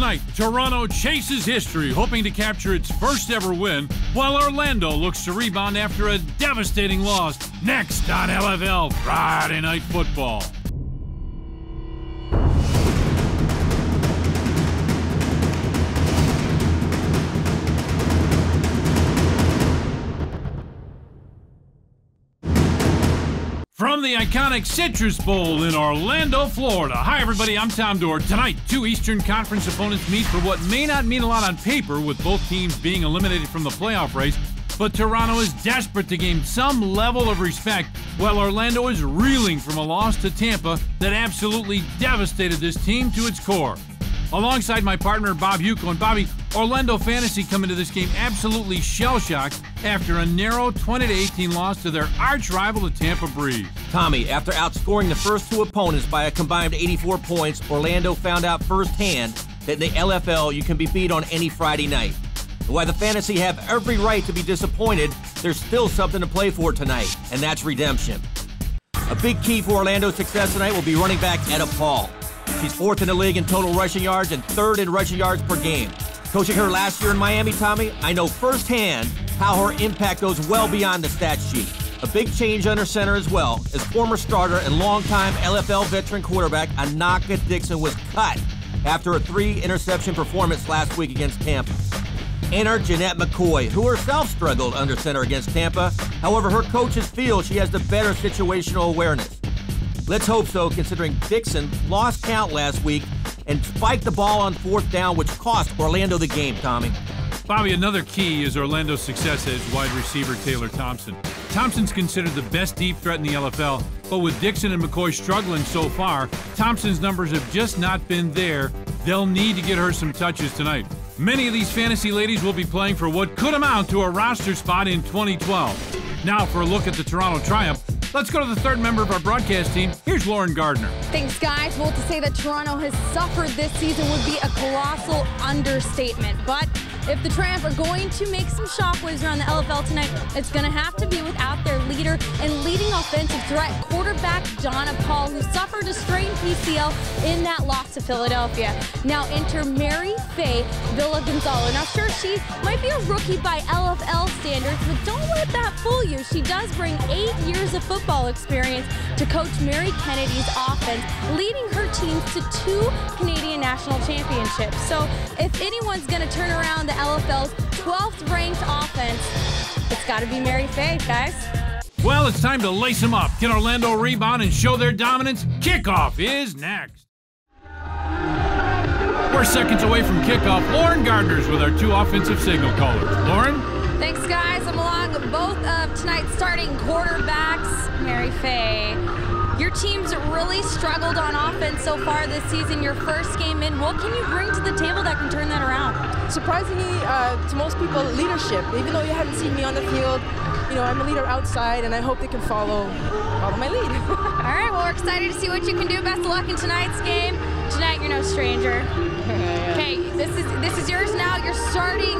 Tonight, Toronto chases history, hoping to capture its first ever win, while Orlando looks to rebound after a devastating loss. Next on LFL Friday Night Football. From the iconic Citrus Bowl in Orlando, Florida. Hi, everybody. I'm Tom Dort. Tonight, two Eastern Conference opponents meet for what may not mean a lot on paper, with both teams being eliminated from the playoff race. But Toronto is desperate to gain some level of respect, while Orlando is reeling from a loss to Tampa that absolutely devastated this team to its core. Alongside my partner, Bob Huco. And Bobby, Orlando Fantasy come into this game absolutely shell-shocked after a narrow 20-18 loss to their arch-rival, the Tampa Breeze. Tommy, after outscoring the first two opponents by a combined 84 points, Orlando found out firsthand that in the LFL you can be beat on any Friday night. While the Fantasy have every right to be disappointed, there's still something to play for tonight, and that's redemption. A big key for Orlando's success tonight will be running back Etta Paul. She's fourth in the league in total rushing yards and third in rushing yards per game. Coaching her last year in Miami, Tommy, I know firsthand how her impact goes well beyond the stat sheet. A big change under center as well, as former starter and longtime LFL veteran quarterback Anaka Dixon was cut after a 3-interception performance last week against Tampa. Enter Jeanette McCoy, who herself struggled under center against Tampa. However, her coaches feel she has the better situational awareness. Let's hope so, considering Dixon lost count last week and spiked the ball on fourth down, which cost Orlando the game, Tommy. Bobby, another key is Orlando's success as wide receiver Taylor Thompson. Thompson's considered the best deep threat in the LFL, but with Dixon and McCoy struggling so far, Thompson's numbers have just not been there. They'll need to get her some touches tonight. Many of these fantasy ladies will be playing for what could amount to a roster spot in 2012. Now for a look at the Toronto Triumph. Let's go to the third member of our broadcast team. Here's Lauren Gardner. Thanks, guys. Well, to say that Toronto has suffered this season would be a colossal understatement. But if the Triumph are going to make some shockwaves around the LFL tonight, it's going to have to be without their leader and leading offensive threat, quarterback Donna Paul, who suffered a strained PCL in that loss to Philadelphia. Now enter Mary Faye Villagonzalo. Now, sure, she might be a rookie by LFL standards, but don't let that fool you. She does bring 8 years of football experience to coach Mary Kennedy's offense, leading her teams to 2 Canadian national championships. So if anyone's going to turn around the LFL's 12th ranked offense, it's got to be Mary Faye, guys. Well, it's time to lace them up. Can Orlando rebound and show their dominance? Kickoff is next. We're seconds away from kickoff. Lauren Gardner's with our two offensive signal callers. Lauren? Thanks, guys. I'm along with both of tonight's starting quarterbacks, Mary Faye. Your team's really struggled on offense so far this season. Your first game in, what can you bring to the table that can turn that around? Surprisingly, to most people, leadership. Even though you haven't seen me on the field, you know, I'm a leader outside, and I hope they can follow my lead. All right, well, we're excited to see what you can do. Best of luck in tonight's game. Tonight, you're no stranger. Okay, this is yours now. You're starting.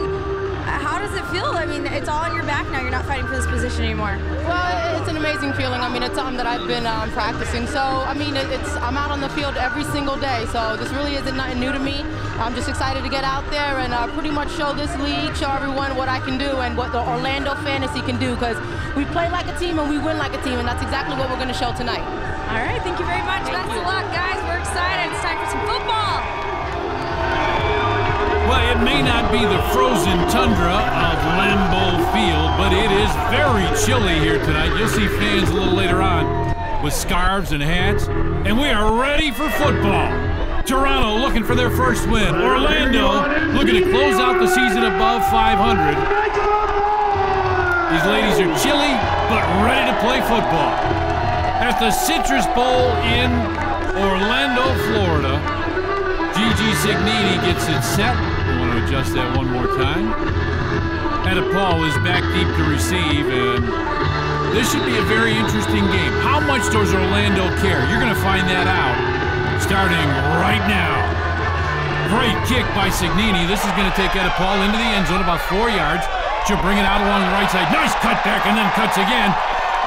How does it feel? I mean, it's all on your back now. You're not fighting for this position anymore. Well, it's an amazing feeling. I mean, it's something that I've been practicing. So, I mean, I'm out on the field every single day. So this really isn't nothing new to me. I'm just excited to get out there and pretty much show this league, show everyone what I can do and what the Orlando Fantasy can do, because we play like a team and we win like a team, and that's exactly what we're going to show tonight. All right, thank you very much. Best of luck, guys. We're excited. It's time for some football. Well, it may not be the frozen tundra of Lambeau Field, but it is very chilly here tonight. You'll see fans a little later on with scarves and hats, and we are ready for football. Toronto looking for their first win. Orlando looking to close out the season above 500. These ladies are chilly, but ready to play football. At the Citrus Bowl in Orlando, Florida, Gigi Signini gets it set. I want to adjust that one more time. Etta Paul is back deep to receive, and this should be a very interesting game. How much does Orlando care? You're going to find that out starting right now. Great kick by Signini. This is going to take Etta Paul into the end zone about 4 yards. She'll bring it out along the right side. Nice cutback, and then cuts again.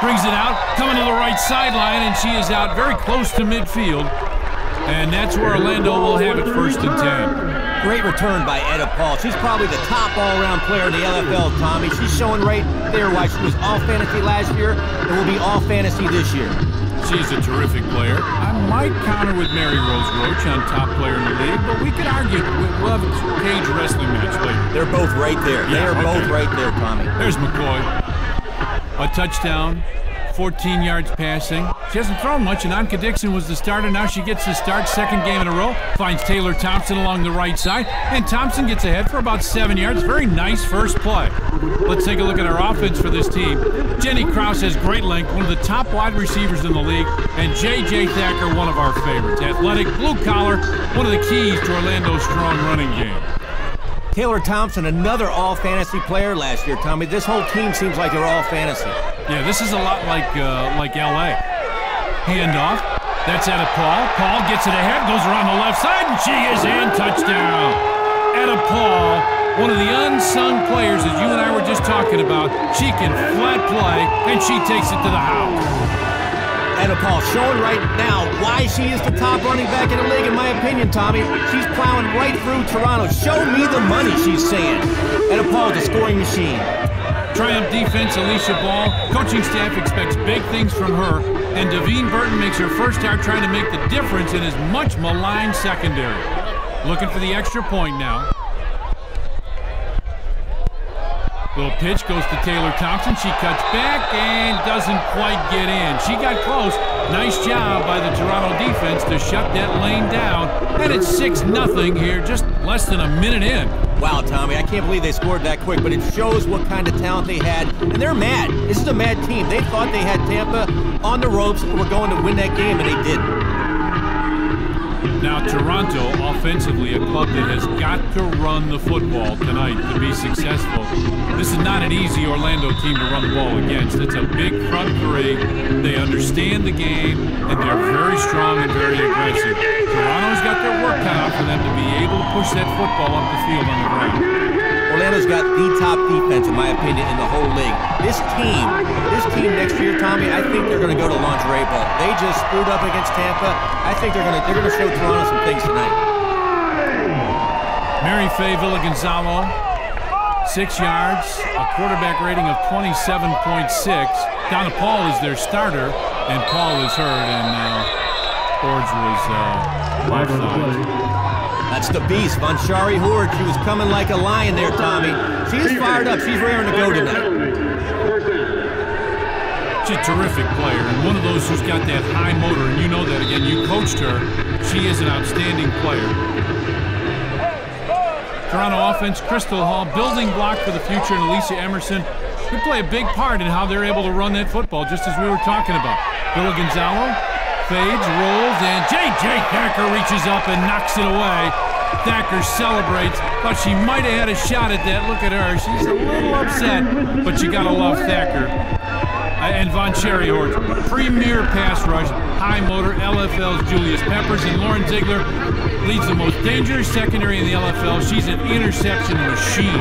Brings it out, coming to the right sideline, and she is out very close to midfield. And that's where Orlando will have it 1st and 10. Great return by Etta Paul. She's probably the top all-around player in the LFL, Tommy. She's showing right there why she was all-fantasy last year and will be all-fantasy this year. She's a terrific player. I might counter with Mary Rose Roach on top player in the league, but we could argue we'll have a cage wrestling match later. They're both right there. Yeah, they are both right there, Tommy. There's McCoy. A touchdown, 14 yards passing. She hasn't thrown much, and Anka Dixon was the starter. Now she gets to start, 2nd game in a row. Finds Taylor Thompson along the right side, and Thompson gets ahead for about 7 yards. Very nice first play. Let's take a look at our offense for this team. Jenny Krause has great length, one of the top wide receivers in the league, and J.J. Thacker, one of our favorites. Athletic, blue collar, one of the keys to Orlando's strong running game. Taylor Thompson, another all-fantasy player last year, Tommy. This whole team seems like they're all-fantasy. Yeah, this is a lot like L.A. Handoff. That's Etta Paul. Paul gets it ahead, goes around the left side, and she is in. Touchdown. Etta Paul, one of the unsung players that you and I were just talking about. She can flat play, and she takes it to the house. Etta Paul showing right now why she is the top running back in the league, in my opinion, Tommy. She's plowing right through Toronto. Show me the money, she's saying. Etta Paul is a scoring machine. Triumph defense, Alicia Ball. Coaching staff expects big things from her, and Devine Burton makes her first start trying to make the difference in his much maligned secondary. Looking for the extra point now. Little pitch goes to Taylor Thompson. She cuts back and doesn't quite get in. She got close. Nice job by the Toronto defense to shut that lane down. And it's 6-0 here, just less than a minute in. Wow, Tommy, I can't believe they scored that quick, but it shows what kind of talent they had. And they're mad. This is a mad team. They thought they had Tampa on the ropes and were going to win that game, and they didn't. Now Toronto, offensively, a club that has got to run the football tonight to be successful. This is not an easy Orlando team to run the ball against. It's a big front three. They understand the game, and they're very strong and very aggressive. Toronto's got their work cut out for them to be able to push that football up the field on the ground. Orlando's got the top defense, in my opinion, in the whole league. This team next year, Tommy, I think they're going to go to lingerie ball. They just screwed up against Tampa. I think they're going to show Toronto some things tonight. Mary Faye Villagonzalo, 6 yards, a quarterback rating of 27.6. Donna Paul is their starter, and Paul is hurt, and Forge was offside. That's the beast, Vanshari Horde. She was coming like a lion there, Tommy. She's fired up. She's raring to go tonight. She's a terrific player, and one of those who's got that high motor, and you know that again. You coached her. She is an outstanding player. Toronto offense, Crystal Hall, building block for the future, and Alicia Emerson could play a big part in how they're able to run that football, just as we were talking about. Villagonzalo fades, rolls, and J.J. Thacker reaches up and knocks it away. Thacker celebrates, but she might have had a shot at that. Look at her. She's a little upset, but you gotta love Thacker. And Vanshari Horde, premier pass rush, high motor, LFL's Julius Peppers, and Lauren Ziegler leads the most dangerous secondary in the LFL. She's an interception machine.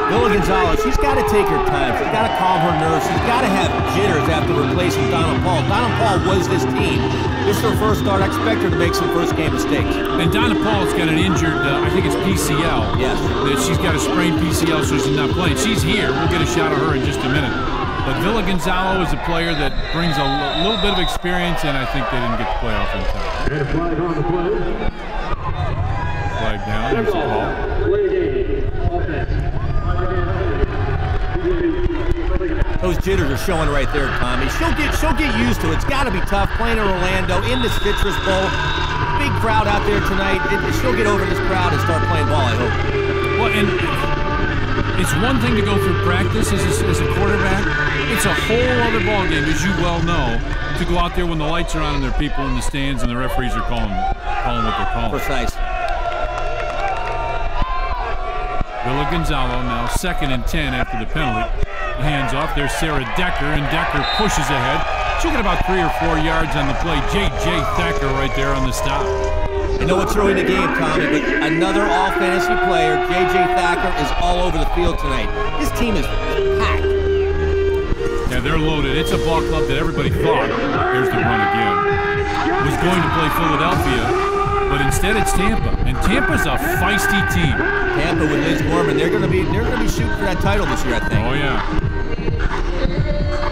Villa Gonzalez, she's got to take her time. She's got to calm her nerves. She's got to have jitters after replacing Donna Paul. Donna Paul was this team. This is her first start. I expect her to make some first-game mistakes. And Donna Paul's got an injured, I think it's PCL. Yes. That she's got a sprained PCL, so she's not playing. She's here. We'll get a shot of her in just a minute. But Villa Gonzalo is a player that brings a little bit of experience, and I think they didn't get the playoff in time. Flag on the play. Flag down. There's the ball. Those jitters are showing right there, Tommy. She'll get used to it. It's got to be tough playing in Orlando in the Citrus Bowl. Big crowd out there tonight. She'll get over this crowd and start playing ball, I hope. Well, and it's one thing to go through practice as a quarterback. It's a whole other ballgame, as you well know, to go out there when the lights are on and there are people in the stands and the referees are calling what they're calling. Precise. Villa Gonzalo now 2nd and 10 after the penalty. Hands off. There's Sarah Decker, and Decker pushes ahead. She'll get about 3 or 4 yards on the play. J.J. Thacker right there on the stop. I know it's early in the game, Tommy, but another all-fantasy player, J.J. Thacker, is all over the field tonight. This team is packed. Yeah, they're loaded. It's a ball club that everybody thought. Here's the run again. was going to play Philadelphia, but instead it's Tampa. And Tampa's a feisty team. Tampa with Liz Gorman, they're gonna be shooting for that title this year, I think. Oh yeah.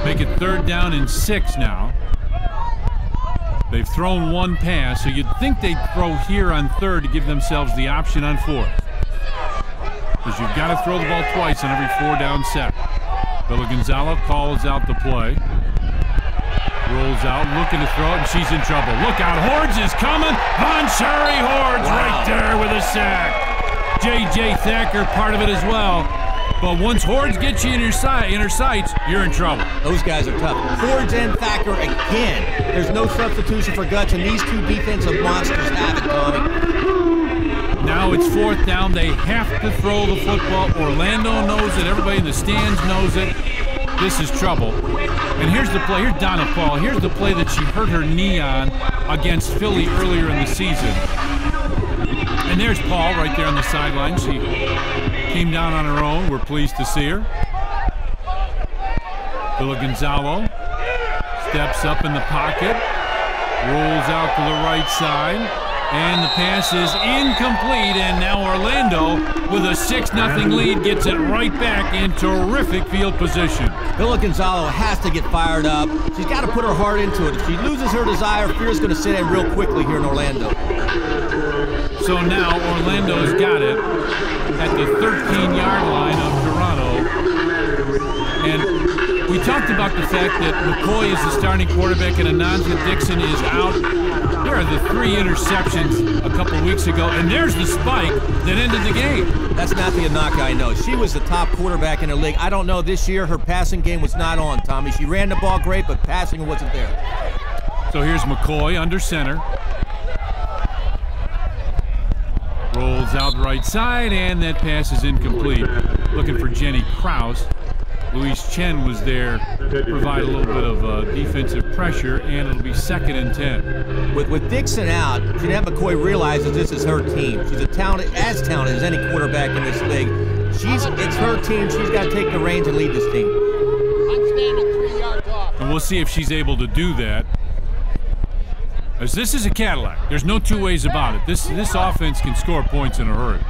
Make it 3rd down and 6 now. They've thrown 1 pass, so you'd think they'd throw here on 3rd to give themselves the option on 4th. Because you've got to throw the ball twice on every 4-down set. Villa Gonzalo calls out the play. Rolls out, looking to throw it, and she's in trouble. Look out, Hordes is coming. Von Shari Hordes right there with a sack. J.J. Thacker part of it as well. But once Hordes gets you in her sights, you're in trouble. Those guys are tough. Hordes and Thacker again. There's no substitution for guts, and these two defensive monsters have it, Tommy. Now it's 4th down. They have to throw the football. Orlando knows it. Everybody in the stands knows it. This is trouble. And here's the play. Here's Donna Paul. Here's the play that she hurt her knee on against Philly earlier in the season. And there's Paul right there on the sideline. She came down on her own. We're pleased to see her. Villa Gonzalo steps up in the pocket. Rolls out to the right side. And the pass is incomplete, and now Orlando, with a 6-0 lead, gets it right back in terrific field position. Villa Gonzalo has to get fired up. She's got to put her heart into it. If she loses her desire, fear's going to sit in real quickly here in Orlando. So now Orlando's got it at the 13-yard line of Toronto. And we talked about the fact that McCoy is the starting quarterback and Ananza Dixon is out. There are the 3 interceptions a couple weeks ago, and there's the spike that ended the game. That's not the Anaka I know. She was the top quarterback in the league. I don't know, this year her passing game was not on, Tommy. She ran the ball great, but passing wasn't there. So here's McCoy under center. Rolls out right side, and that pass is incomplete. Looking for Jenny Krause. Louise Chen was there to provide a little bit of defensive pressure, and it'll be 2nd and 10. With Dixon out, Jeanette McCoy realizes this is her team. She's as talented as any quarterback in this league. It's her team. She's got to take the reins and lead this team. I'm standing 3 yards off. And we'll see if she's able to do that. As this is a Cadillac. There's no 2 ways about it. This offense can score points in a hurry.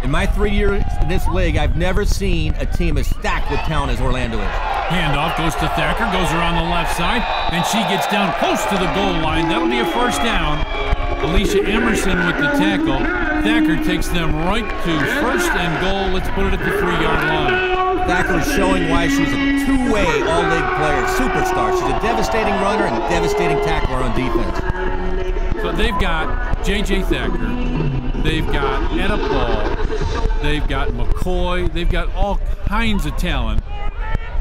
In my 3 years in this league, I've never seen a team as stacked with talent as Orlando is. Handoff goes to Thacker, goes around the left side, and she gets down close to the goal line. That'll be a 1st down. Alicia Emerson with the tackle. Thacker takes them right to 1st and goal. Let's put it at the 3-yard line. Thacker is showing why she's a 2-way all-league player, superstar. She's a devastating runner and a devastating tackler on defense. So they've got J.J. Thacker. They've got Etta Paul. They've got McCoy. They've got all kinds of talent.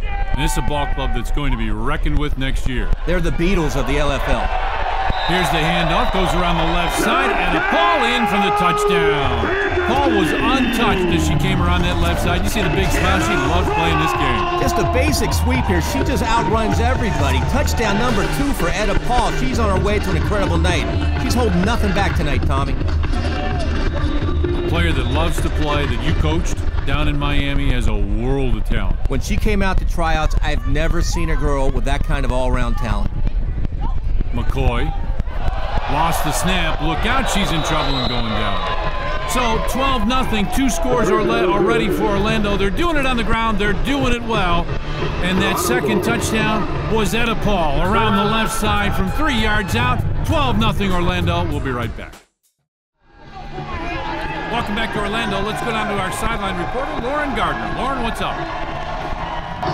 And this is a ball club that's going to be reckoned with next year. They're the Beatles of the LFL. Here's the handoff, goes around the left side, and a Paul in for the touchdown. Paul was untouched as she came around that left side. You see the big smile? She loves playing this game. Just a basic sweep here. She just outruns everybody. Touchdown number 2 for Etta Paul. She's on her way to an incredible night. She's holding nothing back tonight, Tommy. A player that loves to play, that you coached down in Miami, has a world of talent. When she came out to tryouts, I've never seen a girl with that kind of all-around talent. McCoy lost the snap. Look out, she's in trouble and going down. So 12-0, 2 scores already for Orlando. They're doing it on the ground. They're doing it well. And that 2nd touchdown was Etta Paul around the left side from 3 yards out. 12-0 Orlando. We'll be right back. Welcome back to Orlando. Let's go down to our sideline reporter, Lauren Gardner. Lauren, what's up?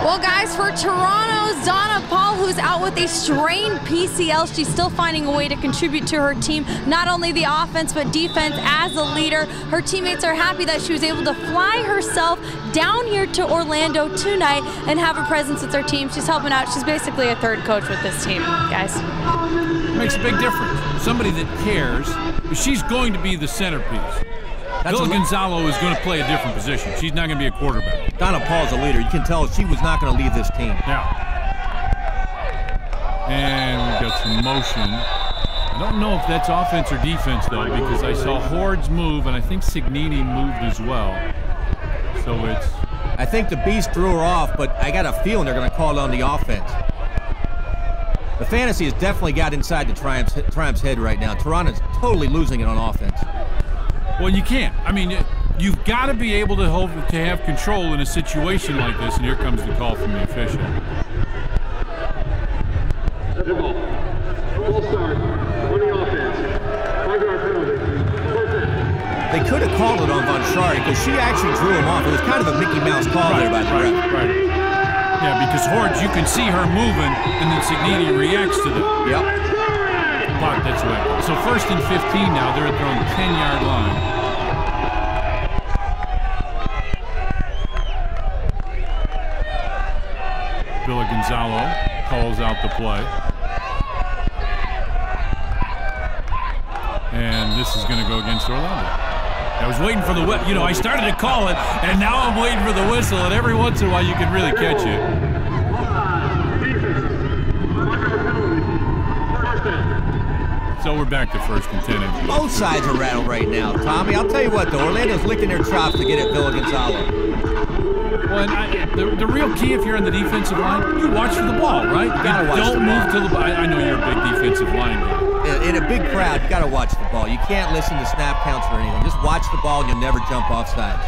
Well, guys, for Toronto's Donna Paul, who's out with a strained PCL, she's still finding a way to contribute to her team, not only the offense, but defense as a leader. Her teammates are happy that she was able to fly herself down here to Orlando tonight and have a presence with her team. She's helping out. She's basically a 3rd coach with this team, guys. It makes a big difference. Somebody that cares, but she's going to be the centerpiece. Villa Gonzalo is going to play a different position. She's not going to be a quarterback. Donna Paul's a leader. You can tell she was not going to leave this team. Yeah. And we've got some motion. I don't know if that's offense or defense, though, because I saw Hordes move, and I think Signini moved as well. So it's... I think the Beast threw her off, but I got a feeling they're going to call on the offense. The fantasy has definitely got inside the Triumph's head right now. Toronto's totally losing it on offense. Well, you can't. I mean, you've got to be able to have control in a situation like this, and here comes the call from the official. They could have called it on Von Schari because she actually drew him off. It was kind of a Mickey Mouse call there by the ref. Right. Yeah, because Horge, you can see her moving, and then Cigniti reacts to them. Yep. But that's right. So 1st and 15 now. They're at their own 10-yard line. Villa Gonzalo calls out the play. And this is going to go against Orlando. I was waiting for the whistle. You know, I started to call it, and now I'm waiting for the whistle, and every once in a while you can really catch it. So we're back to 1st and 10. Both sides are rattled right now, Tommy. I'll tell you what, though. Orlando's licking their chops to get at Villa Gonzalo. Well, the real key if you're on the defensive line, you watch for the ball, right? You gotta watch don't the move ball. to the ball. I know you're a big defensive line guy. In a big crowd, you got to watch the ball. You can't listen to snap counts or anything. Just watch the ball and you'll never jump off sides.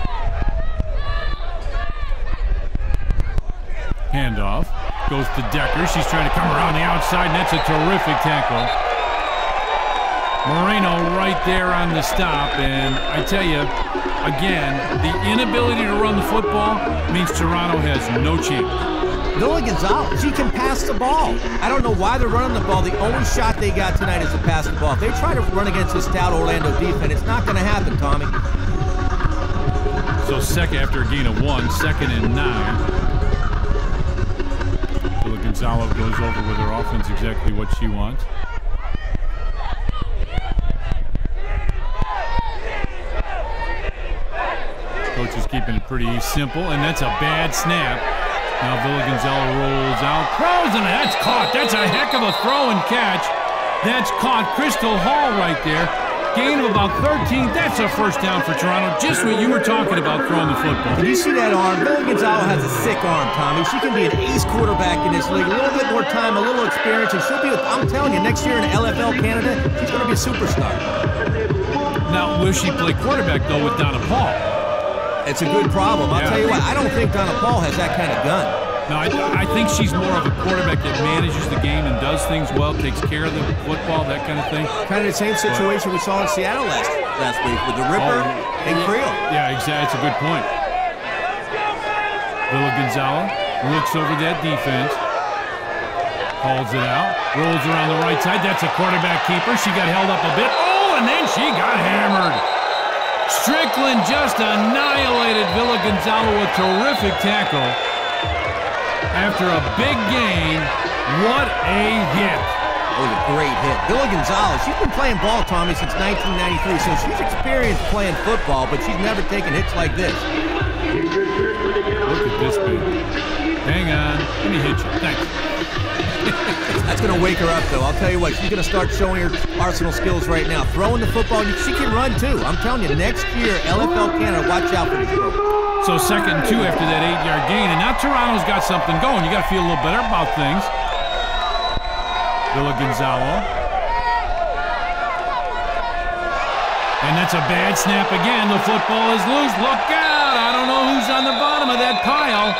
Handoff goes to Decker. She's trying to come around the outside, and that's a terrific tackle. Moreno right there on the stop, and I tell you, again, the inability to run the football means Toronto has no chance. Villa Gonzalo, she can pass the ball. I don't know why they're running the ball. The only shot they got tonight is to pass the ball. If they try to run against this stout Orlando defense, it's not going to happen, Tommy. So after a gain of 1, 2nd and 9. Villa Gonzalo goes over with her offense exactly what she wants. Coach is keeping it pretty simple, and that's a bad snap. Now Villa Gonzalo rolls out, throws, and that's caught. That's a heck of a throw and catch. That's caught. Crystal Hall right there. Gain of about 13. That's a first down for Toronto. Just what you were talking about, throwing the football. Did you see that arm? Villa Gonzalo has a sick arm, Tommy. She can be an ace quarterback in this league. A little bit more time, a little experience, and she'll be, I'm telling you, next year in LFL Canada, she's going to be a superstar. Now, will she play quarterback, though, with Donna Paul? It's a good problem. I'll tell you what, I don't think Donna Paul has that kind of gun. No, I think she's more of a quarterback that manages the game and does things well, takes care of the football, that kind of thing. Kind of the same situation we saw in Seattle last week with the Ripper and Creel. Yeah, exactly. That's a good point. Villa Gonzalo looks over that defense, calls it out, rolls around the right side. That's a quarterback keeper. She got held up a bit. Oh, and then she got hammered. Strickland just annihilated Villa Gonzalo with a terrific tackle. After a big gain, what a hit. It was a great hit. Villa Gonzalo, she's been playing ball, Tommy, since 1993, so she's experienced playing football, but she's never taken hits like this. Look at this baby. Hang on. Let me hit you. Thanks. That's going to wake her up, though. I'll tell you what, she's going to start showing her arsenal skills right now. Throwing the football, she can run, too. I'm telling you, next year, LFL Canada, watch out for this girl. So 2nd and 2 after that 8-yard gain, and now Toronto's got something going. You got to feel a little better about things. Villa Gonzalo. And that's a bad snap again. The football is loose. Look out! I don't know who's on the bottom of that pile.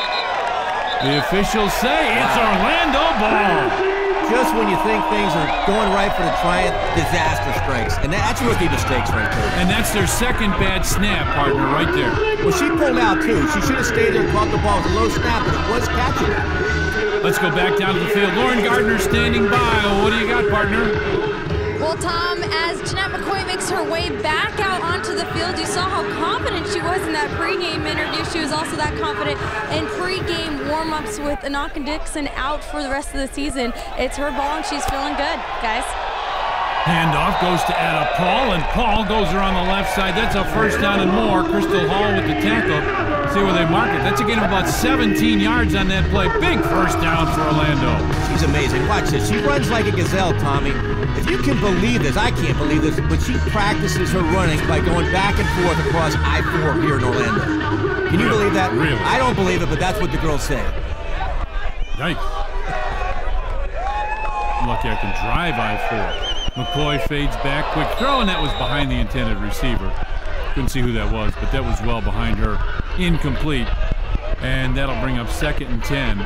The officials say it's Orlando ball. Just when you think things are going right for the Triumph, disaster strikes. And that's rookie mistakes right there. And that's their 2nd bad snap, partner, right there. Well, she pulled out, too. She should have stayed there and caught the ball. It was a low snap, but it was catchable. Let's go back down to the field. Lauren Gardner standing by. What do you got, partner? Well, Tom, as Jeanette McCoy makes her way back out onto the field, you saw how confident she was in that pregame interview. She was also that confident in pregame warm-ups with Anaka Dixon out for the rest of the season. It's her ball, and she's feeling good, guys. Handoff goes to Ada Paul, and Paul goes around the left side. That's a first down and more. Crystal Hall with the tackle. See where they mark it. That's a gain of about 17 yards on that play. Big first down for Orlando. She's amazing. Watch this. She runs like a gazelle, Tommy. If you can believe this, I can't believe this, but she practices her running by going back and forth across I-4 here in Orlando. Can you believe that? Really? I don't believe it, but that's what the girls say. Yikes. lucky I can drive I-4. McCoy fades back, quick throw, and that was behind the intended receiver. Couldn't see who that was, but that was well behind her. Incomplete. And that'll bring up 2nd and 10.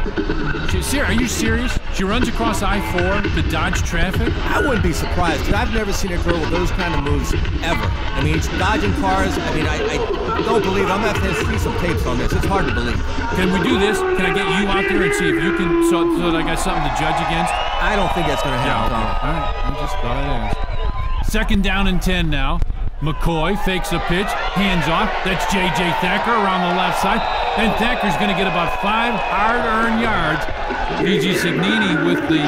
Are you serious? She runs across I-4 to dodge traffic? I wouldn't be surprised, because I've never seen a girl with those kind of moves ever. I mean, she's dodging cars. I mean, I don't believe it. I'm going to have to see some tapes on this. It's hard to believe. Can we do this? Can I get you out there and see if you can, so that I got something to judge against? I don't think that's going to happen, Tom. All right, I just thought I'd ask. 2nd down and 10 now. McCoy fakes a pitch, hands off. That's J.J. Thacker around the left side. And Thacker's going to get about 5 hard-earned yards. Gigi Cignini with the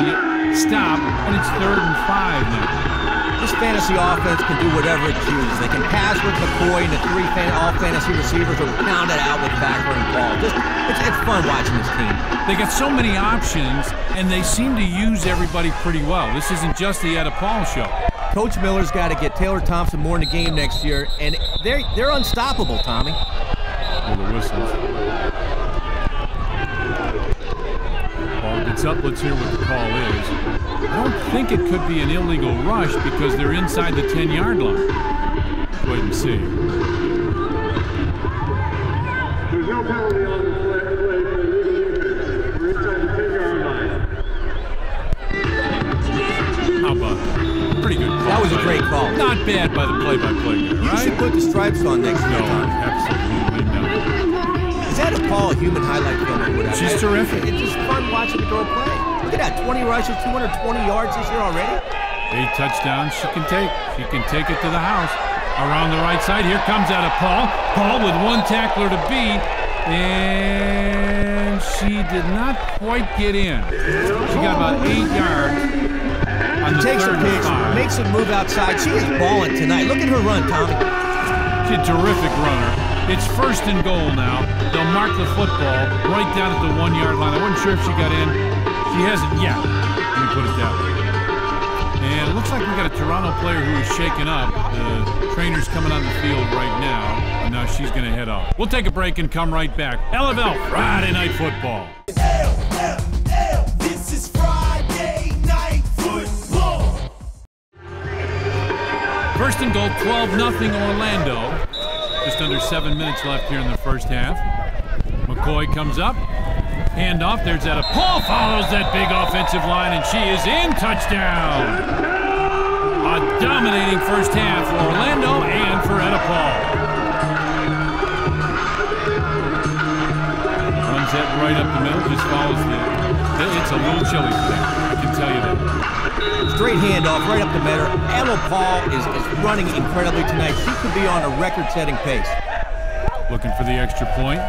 stop, and it's 3rd and 5 now. This fantasy offense can do whatever it chooses. They can pass with McCoy and the 3 all-fantasy receivers, or pound it out with Thacker and Paul. It's fun watching this team. They got so many options, and they seem to use everybody pretty well. This isn't just the Etta Paul show. Coach Miller's got to get Taylor Thompson more in the game next year, and they're unstoppable, Tommy. The whistles. Paul gets up. Let's hear what the call is. I don't think it could be an illegal rush because they're inside the 10-yard line. Wait and see. There's no penalty on the play. We're inside the 10-yard line. How about that? Pretty good call. That was a great call. Not bad by the play-by-play guy, right? You should put the stripes on next year, No, Tom. absolutely not. Is that a Paul human highlight film or whatever? She's terrific. It's just fun watching the girl play. Look at that, 20 rushes, 220 yards this year already. 8 touchdowns she can take. She can take it to the house. Around the right side, here comes out of Paul. Paul with 1 tackler to beat, and she did not quite get in. She got about 8 yards on the Takes a 3rd and pitch, 5. makes a move outside. She is balling tonight. Look at her run, Tommy. She's a terrific runner. It's 1st and goal now. They'll mark the football right down at the 1-yard line. I wasn't sure if she got in. She hasn't yet. Let me put it that way. And it looks like we got a Toronto player who is shaken up. The trainer's coming on the field right now, and now she's going to head off. We'll take a break and come right back. LFL Friday Night Football. This is Friday Night Football. 1st and goal, 12-0 Orlando. Just under 7 minutes left here in the first half. McCoy comes up. Hand off. There's Etta Paul. Follows that big offensive line, and she is in. Touchdown. A dominating first half for Orlando and for Etta Paul. Runs that right up the middle. Just follows the... It's a little chilly today. I can tell you that. Straight handoff right up the middle. Etta Paul is running incredibly tonight. She could be on a record-setting pace. Looking for the extra point.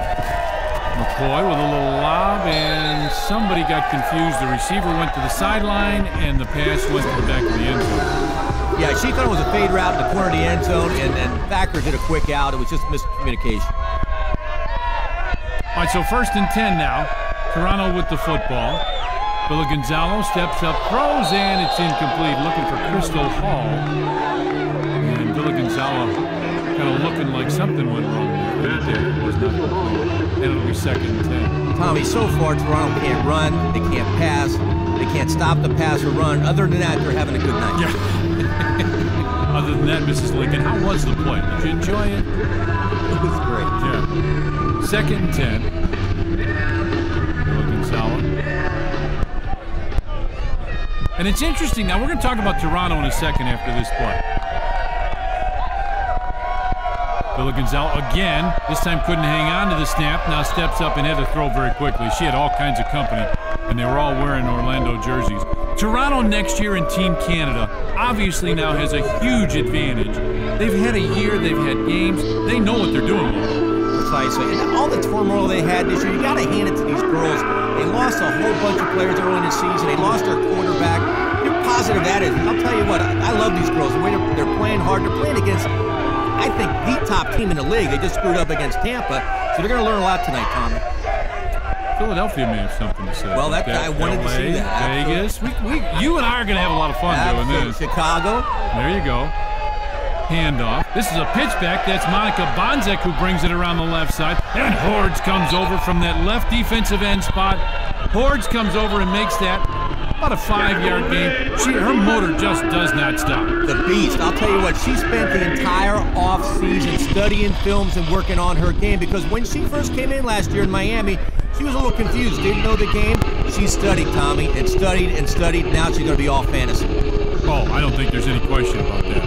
McCoy with a little lob, and somebody got confused. The receiver went to the sideline, and the pass went to the back of the end zone. Yeah, she thought it was a fade route in the corner of the end zone, and Thacker did a quick out. It was just miscommunication. All right, so 1st and 10 now. Toronto with the football. Villa Gonzalo steps up, throws, and it's incomplete. Looking for Crystal Hall. And Villa Gonzalo kind of looking like something went wrong there. But it was not complete. And it'll be 2nd and 10. Tommy, so far Toronto can't run, they can't pass, they can't stop the pass or run. Other than that, they're having a good night. Yeah. Other than that, Mrs. Lincoln, how was the play? Did you enjoy it? It was great. Yeah. 2nd and 10. Villa Gonzalo. And it's interesting. Now, we're going to talk about Toronto in a second after this play. Villa Gonzalo again, this time couldn't hang on to the snap, now steps up and had to throw very quickly. She had all kinds of company, and they were all wearing Orlando jerseys. Toronto next year in Team Canada obviously now has a huge advantage. They've had a year, they've had games, they know what they're doing. Precisely, and all the turmoil they had this year, you got to hand it to these girls. They lost a whole bunch of players early in the season. They lost their quarterback. They're positive attitude. I'll tell you what, I love these girls. The way they're playing hard. They're playing against, I think, the top team in the league. They just screwed up against Tampa, so they're going to learn a lot tonight, Tommy. Philadelphia may have something to say. Well, I wanted to see that. Vegas. You and I are going to have a lot of fun doing this. Chicago. There you go. Handoff. This is a pitchback. That's Monica Bonzek who brings it around the left side. And Hordes comes over from that left defensive end spot. Hordes comes over and makes that about a 5-yard gain. Her motor just does not stop. The beast. I'll tell you what, she spent the entire off-season studying films and working on her game, because when she first came in last year in Miami, she was a little confused, didn't know the game. She studied, Tommy, and studied and studied. Now she's going to be all fantasy. Oh, I don't think there's any question about that.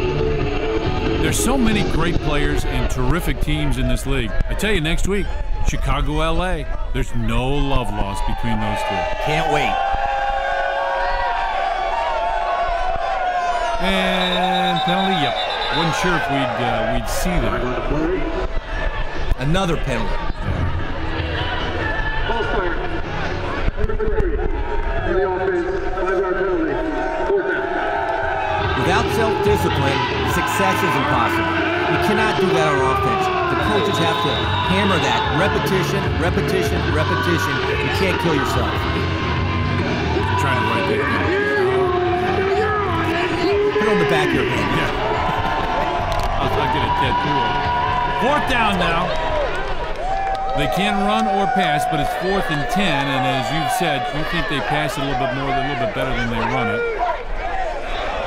There's so many great players and terrific teams in this league. I tell you, next week, Chicago, LA, there's no love lost between those two. Can't wait. And penalty, yep. Wasn't sure if we'd see that. Another penalty. False start. Number 3. For the offense, 5-yard penalty. 4th down. Without self-discipline, success is impossible. You cannot do that on offense. The coaches have to hammer that. Repetition, repetition, repetition. You can't kill yourself. I'm trying to write that down. Put it on the back of your head. Yeah. I'll get a tattoo of it. 4th down now. They can run or pass, but it's 4th and 10, and as you've said, you think they pass it a little bit more, a little bit better than they run it.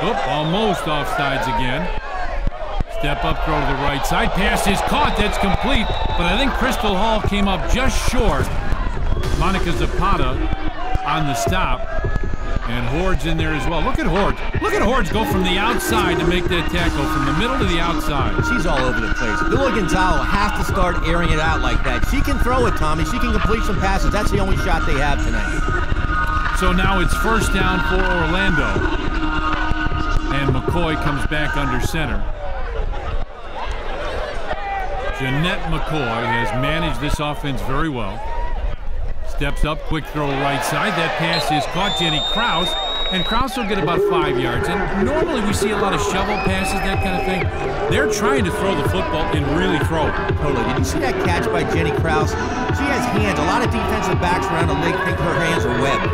Oop, almost offsides again. Step up, throw to the right side. Pass is caught. That's complete. But I think Crystal Hall came up just short. Monica Zapata on the stop. And Horde's in there as well. Look at Horde. Look at Horde's go from the outside to make that tackle, from the middle to the outside. She's all over the place. Villa Gonzalo has to start airing it out like that. She can throw it, Tommy. She can complete some passes. That's the only shot they have tonight. So now it's 1st down for Orlando. And McCoy comes back under center. Jeanette McCoy has managed this offense very well. Steps up, quick throw right side. That pass is caught. Jenny Krause. And Krause will get about 5 yards. And normally we see a lot of shovel passes, that kind of thing. They're trying to throw the football and really throw it. Totally. Did you see that catch by Jenny Krause? She has hands. A lot of defensive backs around the league think her hands are webbed.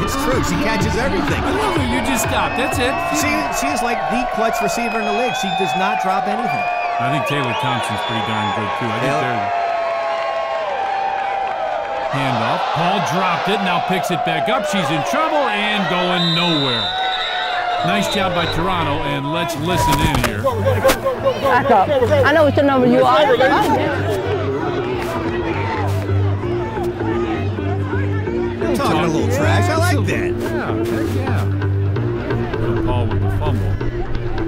It's true. She catches everything. I love her. You just stop. That's it. She is like the clutch receiver in the league. She does not drop anything. I think Taylor Thompson's pretty darn good, too. I think they're... Handoff. Paul dropped it, now picks it back up. She's in trouble and going nowhere. Nice job by Toronto, and let's listen in here. Back up. I know what the number you are. You're talking a little trash. I like that. Yeah. Paul with the fumble.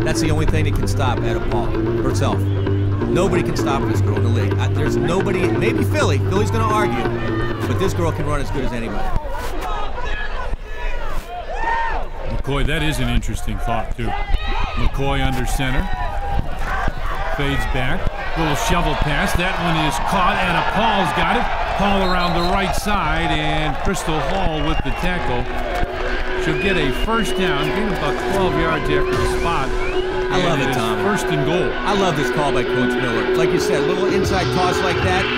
That's the only thing that can stop Etta Paul herself. Nobody can stop this girl in the league. There's nobody, maybe Philly. Philly's going to argue, but this girl can run as good as anybody. McCoy, that is an interesting thought, too. McCoy under center. Fades back. Little shovel pass. That one is caught. Etta Paul's got it. Paul around the right side, and Crystal Hall with the tackle. She'll get a 1st down, gain about 12 yards after the spot. I love it, Tom. 1st and goal. I love this call by Coach Miller. Like you said, a little inside toss like that.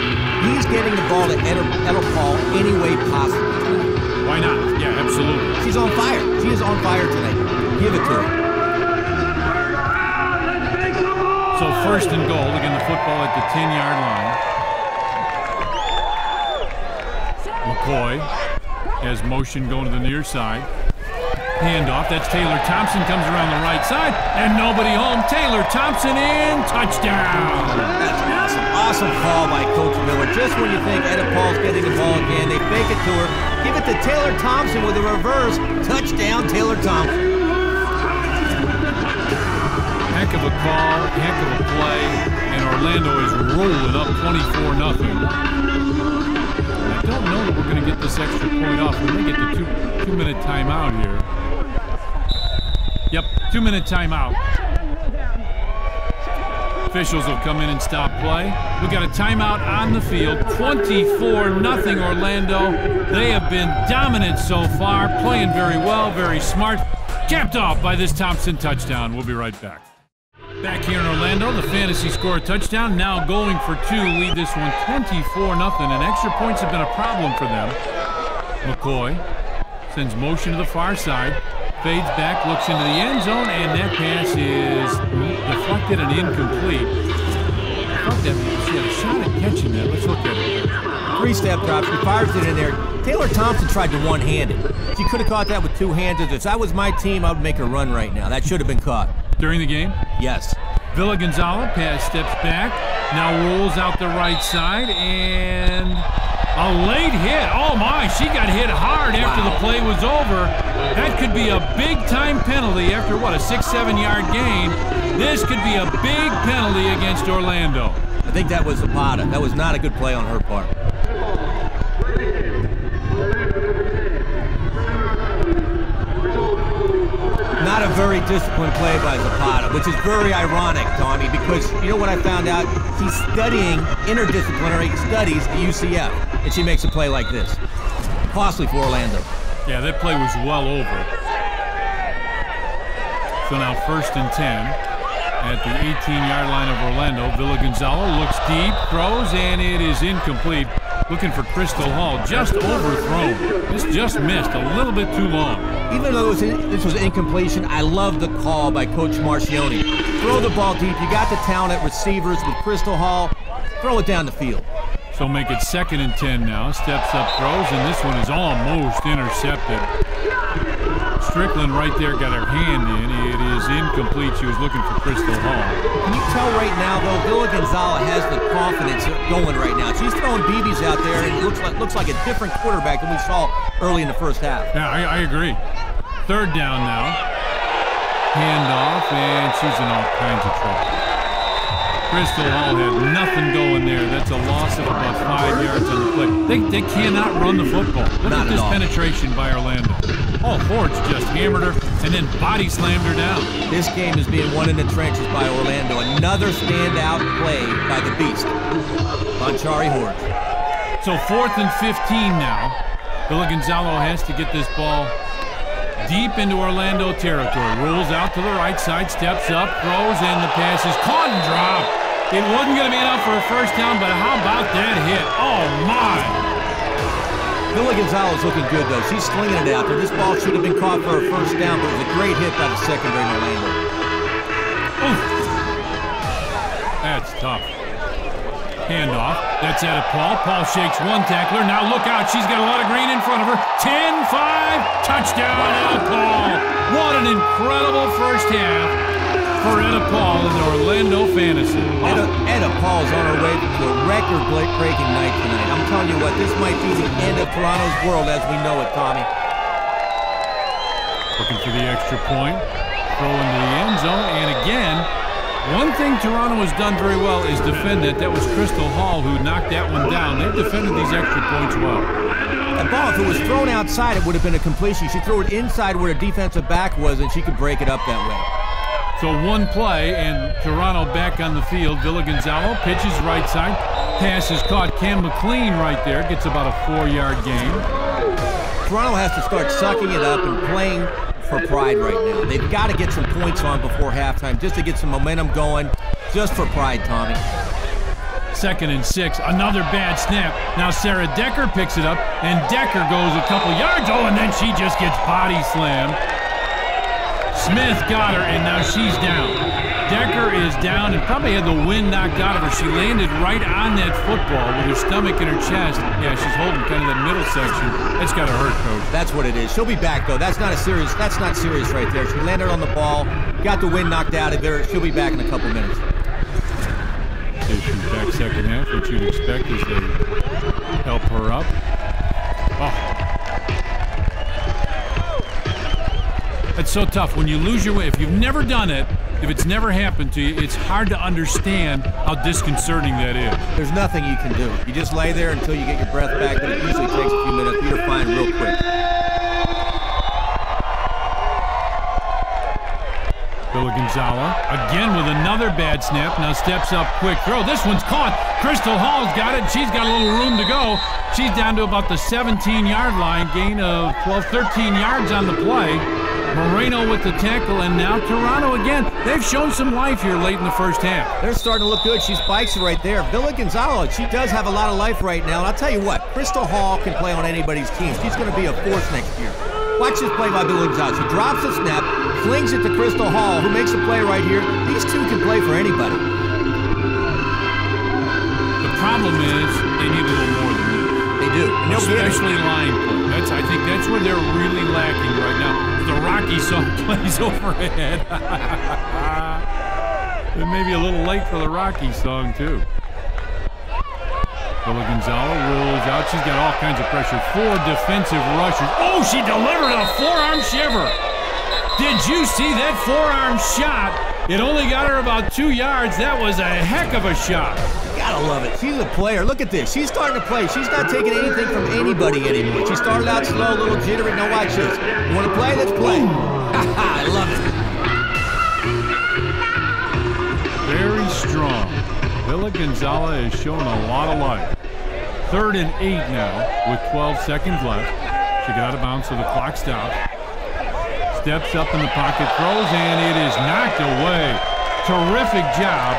He's getting the ball to Etta Paul any way possible tonight. Why not? Yeah, absolutely. She's on fire. She is on fire tonight. Give it to her. So 1st and goal. Again, the football at the 10-yard line. McCoy has motion going to the near side. Handoff, that's Taylor Thompson, comes around the right side, and nobody home. Taylor Thompson in, touchdown! That's awesome. Awesome call by Coach Miller. Just when you think Etta Paul's getting the ball again, they fake it to her, give it to Taylor Thompson with a reverse. Touchdown, Taylor Thompson. Heck of a call, heck of a play, and Orlando is rolling up 24-0. I don't know that we're going to get this extra point off. We may get the two-minute timeout here. Yep, 2-minute timeout. Officials will come in and stop play. We got a timeout on the field. 24-0 Orlando. They have been dominant so far, playing very well, very smart. Capped off by this Thompson touchdown. We'll be right back. Back here in Orlando, the fantasy score touchdown, now going for 2, lead this one 24-0, and extra points have been a problem for them. McCoy sends motion to the far side, fades back, looks into the end zone, and that pass is deflected and incomplete. thought that she had a shot at catching that. Let's look at it. 3-step drop. She fires it in there. Taylor Thompson tried to one-hand it. She could have caught that with 2 hands. If that was my team, I would make her run right now. That should have been caught. During the game? Yes. Villa Gonzalez pass steps back, now rolls out the right side, and a late hit. Oh my, she got hit hard after the play was over. That could be a big-time penalty after, what, a 6-7 yard gain. This could be a big penalty against Orlando. I think that was Zapata. That was not a good play on her part. Not a very disciplined play by Zapata, which is very ironic, Tommy, because you know what I found out? She's studying interdisciplinary studies at UCF, and she makes a play like this. Costly for Orlando. Yeah, that play was well over. So now 1st and 10 at the 18-yard line of Orlando. Villa Gonzalez looks deep, throws, and it is incomplete. Looking for Crystal Hall, just overthrown. This just missed a little bit too long. Even though this was incompletion, I love the call by Coach Marcioni. Throw the ball deep. You got the talent at receivers with Crystal Hall. Throw it down the field. So make it 2nd and 10 now. Steps up, throws, and this one is almost intercepted. Strickland right there got her hand in. It is incomplete. She was looking for Crystal Hall. Can you tell right now, though, Villa Gonzalez has the confidence going right now. She's throwing BBs out there, and it looks like a different quarterback than we saw early in the first half. Yeah, I agree. 3rd down now. Handoff, and she's in all kinds of trouble. Crystal Hall had nothing going there. That's a loss of about 5 yards on the play. They cannot run the football. Look at this penetration by Orlando. Oh, Hortz just hammered her and then body slammed her down. This game is being won in the trenches by Orlando. Another standout play by the Beast, Bonchari Hortz. So 4th and 15 now. Villa Gonzalez has to get this ball deep into Orlando territory. Rolls out to the right side, steps up, throws, and the pass is caught and dropped. It wasn't going to be enough for a 1st down, but how about that hit? Oh, my. Villa Gonzalez looking good, though. She's slinging it out there. This ball should have been caught for a 1st down, but it was a great hit by the secondary in Orlando. Oof. That's tough. Handoff. That's at it, Paul. Paul shakes one tackler. Now look out. She's got a lot of green in front of her. 10-5. Touchdown, Etta Paul. What an incredible first half for Etta Paul in the Orlando Fantasy. Etta Paul's on her way to a record-breaking night tonight. I'm telling you what, this might be the end of Toronto's world as we know it, Tommy. Looking for the extra point. Throw into the end zone. And again, one thing Toronto has done very well is defend that. That was Crystal Hall who knocked that one down. They've defended these extra points well. That ball, if it was thrown outside, it would have been a completion. She threw it inside where the defensive back was, and she could break it up that way. So one play, and Toronto back on the field. Villa Gonzalez pitches right side. Pass is caught. Cam McLean right there gets about a 4-yard gain. Toronto has to start sucking it up and playing for pride right now. They've got to get some points on before halftime just to get some momentum going, just for pride, Tommy. 2nd and 6, another bad snap. Now Sarah Decker picks it up, and Decker goes a couple yards. Oh, and then she just gets body slammed. Smith got her, and now she's down. Decker is down and probably had the wind knocked out of her. She landed right on that football with her stomach in her chest. Yeah, she's holding kind of that middle section. That's got to hurt, Coach. That's what it is. She'll be back, though. That's not serious right there. She landed on the ball, got the wind knocked out of her. She'll be back in a couple minutes. She's back 2nd half, which you'd expect as they help her up. Oh. It's so tough. When you lose your way, if you've never done it, if it's never happened to you, it's hard to understand how disconcerting that is. There's nothing you can do. You just lay there until you get your breath back, but it usually takes a few minutes. You're fine real quick. Villa Gonzalez again with another bad snap. Now steps up, quick throw. This one's caught. Crystal Hall's got it. She's got a little room to go. She's down to about the 17-yard line. Gain of 12, 13 yards on the play. Moreno with the tackle, and now Toronto again. They've shown some life here late in the first half. They're starting to look good. She spikes it right there. Villa Gonzalez, she does have a lot of life right now. And I'll tell you what, Crystal Hall can play on anybody's team. She's going to be a force next year. Watch this play by Villa Gonzalez. She drops the snap, flings it to Crystal Hall, who makes the play right here. These two can play for anybody. problem is they need a little more than this. They do. And especially line play. I think that's where they're really lacking right now. The Rocky song plays overhead. It may be a little late for the Rocky song, too. Villa Gonzalo rolls out. She's got all kinds of pressure. 4 defensive rushers. Oh, she delivered a forearm shiver. Did you see that forearm shot? It only got her about 2 yards. That was a heck of a shot. Gotta love it. She's a player. Look at this. She's starting to play. She's not taking anything from anybody anymore. She started out slow, a little jittery. Now watch this. You want to play? Let's play. I love it. Very strong. Villa Gonzalo has shown a lot of life. 3rd and 8 now with 12 seconds left. She got out of bounds, so the clock stops. Steps up in the pocket, throws, and it is knocked away. Terrific job.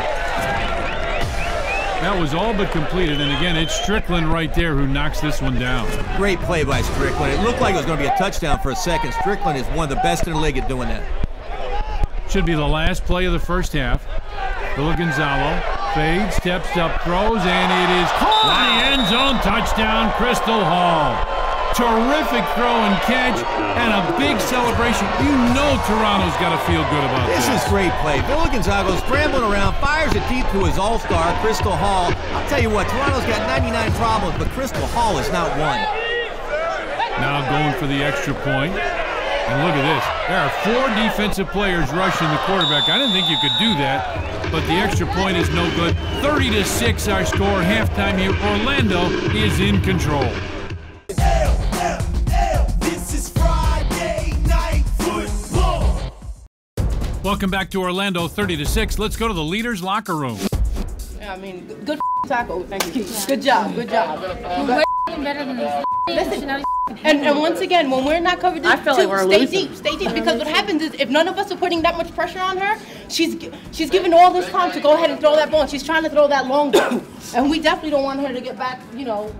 That was all but completed, and again, it's Strickland right there who knocks this one down. Great play by Strickland. It looked like it was going to be a touchdown for a second. Strickland is one of the best in the league at doing that. Should be the last play of the first half. Villa Gonzalo fades, steps up, throws, and it is caught in the end zone. Touchdown, Crystal Hall. Terrific throw and catch, and a big celebration. You know Toronto's got to feel good about this. This is great play. Villa Gonzalo scrambling around, fires it deep to his all-star, Crystal Hall. I'll tell you what, Toronto's got 99 problems, but Crystal Hall is not one. Now going for the extra point. And look at this. There are 4 defensive players rushing the quarterback. I didn't think you could do that, but the extra point is no good. 30-6 our score. Halftime here. Orlando is in control. Welcome back to Orlando, 30-6. Let's go to the leaders' locker room. Yeah, I mean, good tackle. Thank you. Good job. Good job. Better than this. Listen, and once again, when we're not covered, I feel like we're losing. Stay deep. Because what happens is, if none of us are putting that much pressure on her, she's given all this time to go ahead and throw that ball. And she's trying to throw that long ball, and we definitely don't want her to get back. You know.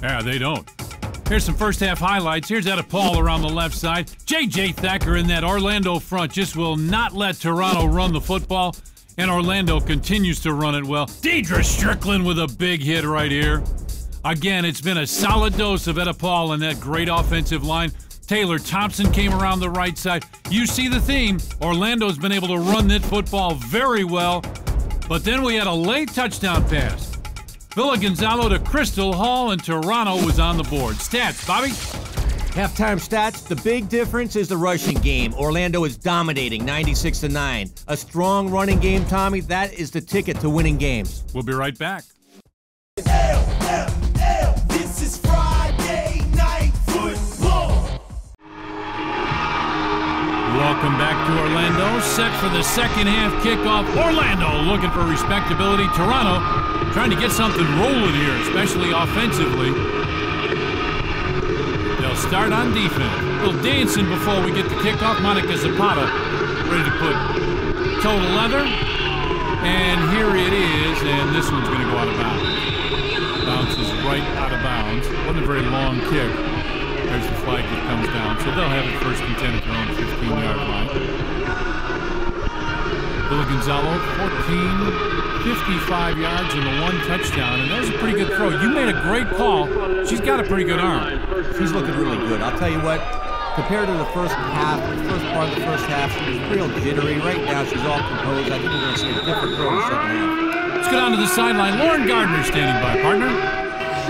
Yeah, they don't. Here's some first half highlights. Here's Etta Paul around the left side. J.J. Thacker in that Orlando front just will not let Toronto run the football, and Orlando continues to run it well. Deidre Strickland with a big hit right here. Again, it's been a solid dose of Etta Paul in that great offensive line. Taylor Thompson came around the right side. You see the theme. Orlando's been able to run that football very well, but then we had a late touchdown pass. Villa Gonzalo to Crystal Hall, and Toronto was on the board. Stats, Bobby? Halftime stats, the big difference is the rushing game. Orlando is dominating, 96-9. A strong running game, Tommy, that is the ticket to winning games. We'll be right back. This is Friday Night Football. Welcome back to Orlando. Set for the second half kickoff. Orlando looking for respectability. Toronto trying to get something rolling here, especially offensively. They'll start on defense. A little dancing before we get the kickoff. Monica Zapata ready to put toe to leather. And here it is, and this one's going to go out of bounds. Bounces right out of bounds. Wasn't a very long kick. There's the flag that comes down. So they'll have it first and 10 at their own 15-yard line. Villa Gonzalo, 55 yards and the 1 touchdown. And that was a pretty good throw. You made a great call. She's got a pretty good arm. She's looking really good. I'll tell you what, compared to the first half, the first part of the first half, she was real jittery. Right now, she's all composed. I think we're going to see a different throw in the second half. Let's go down to the sideline. Lauren Gardner standing by, partner.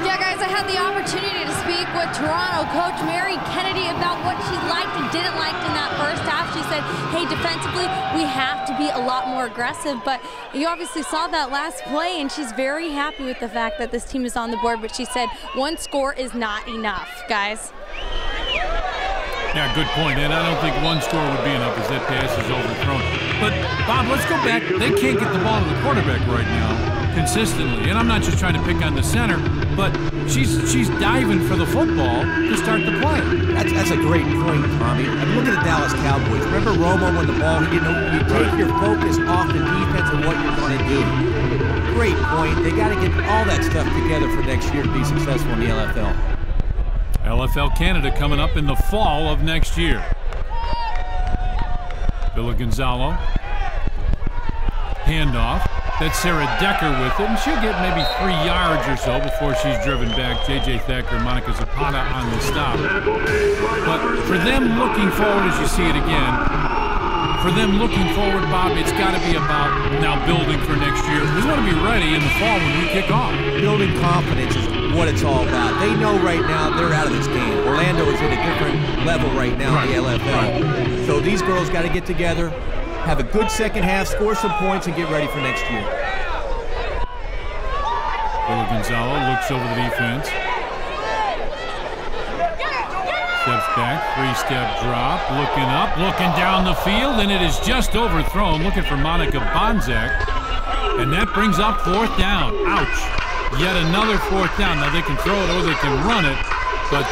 Yeah, guys, I had the opportunity to speak with Toronto coach Mary Kennedy about what she liked and didn't like in that first half. She said, hey, defensively, we have to be a lot more aggressive. But you obviously saw that last play, and she's very happy with the fact that this team is on the board. But she said 1 score is not enough, guys. Yeah, good point. And I don't think 1 score would be enough as that pass is overthrown. But, Bob, let's go back. They can't get the ball to the quarterback right now consistently. And I'm not just trying to pick on the center, but she's diving for the football to start the play. That's a great point, Tommy. I mean, look at the Dallas Cowboys. Remember Romo when the ball, you take your focus off the defense and what you're going to do. Great point. They got to get all that stuff together for next year to be successful in the LFL. LFL Canada coming up in the fall of next year. Villa Gonzalo. Handoff. That's Sarah Decker with it, and she'll get maybe 3 yards or so before she's driven back. J.J. Thacker, Monica Zapata on the stop. But for them looking forward, as you see it again, for them looking forward, Bob, it's got to be about now building for next year. We want to be ready in the fall when we kick off. Building confidence is what it's all about. They know right now they're out of this game. Orlando is at a different level right now in the LFL. So these girls got to get together, have a good second half, score some points, and get ready for next year. Willa Gonzalo looks over the defense. Steps back, 3-step drop, looking up, looking down the field, and it is just overthrown, looking for Monica Bonzak. And that brings up 4th down. Ouch. Yet another 4th down. Now they can throw it or they can run it. But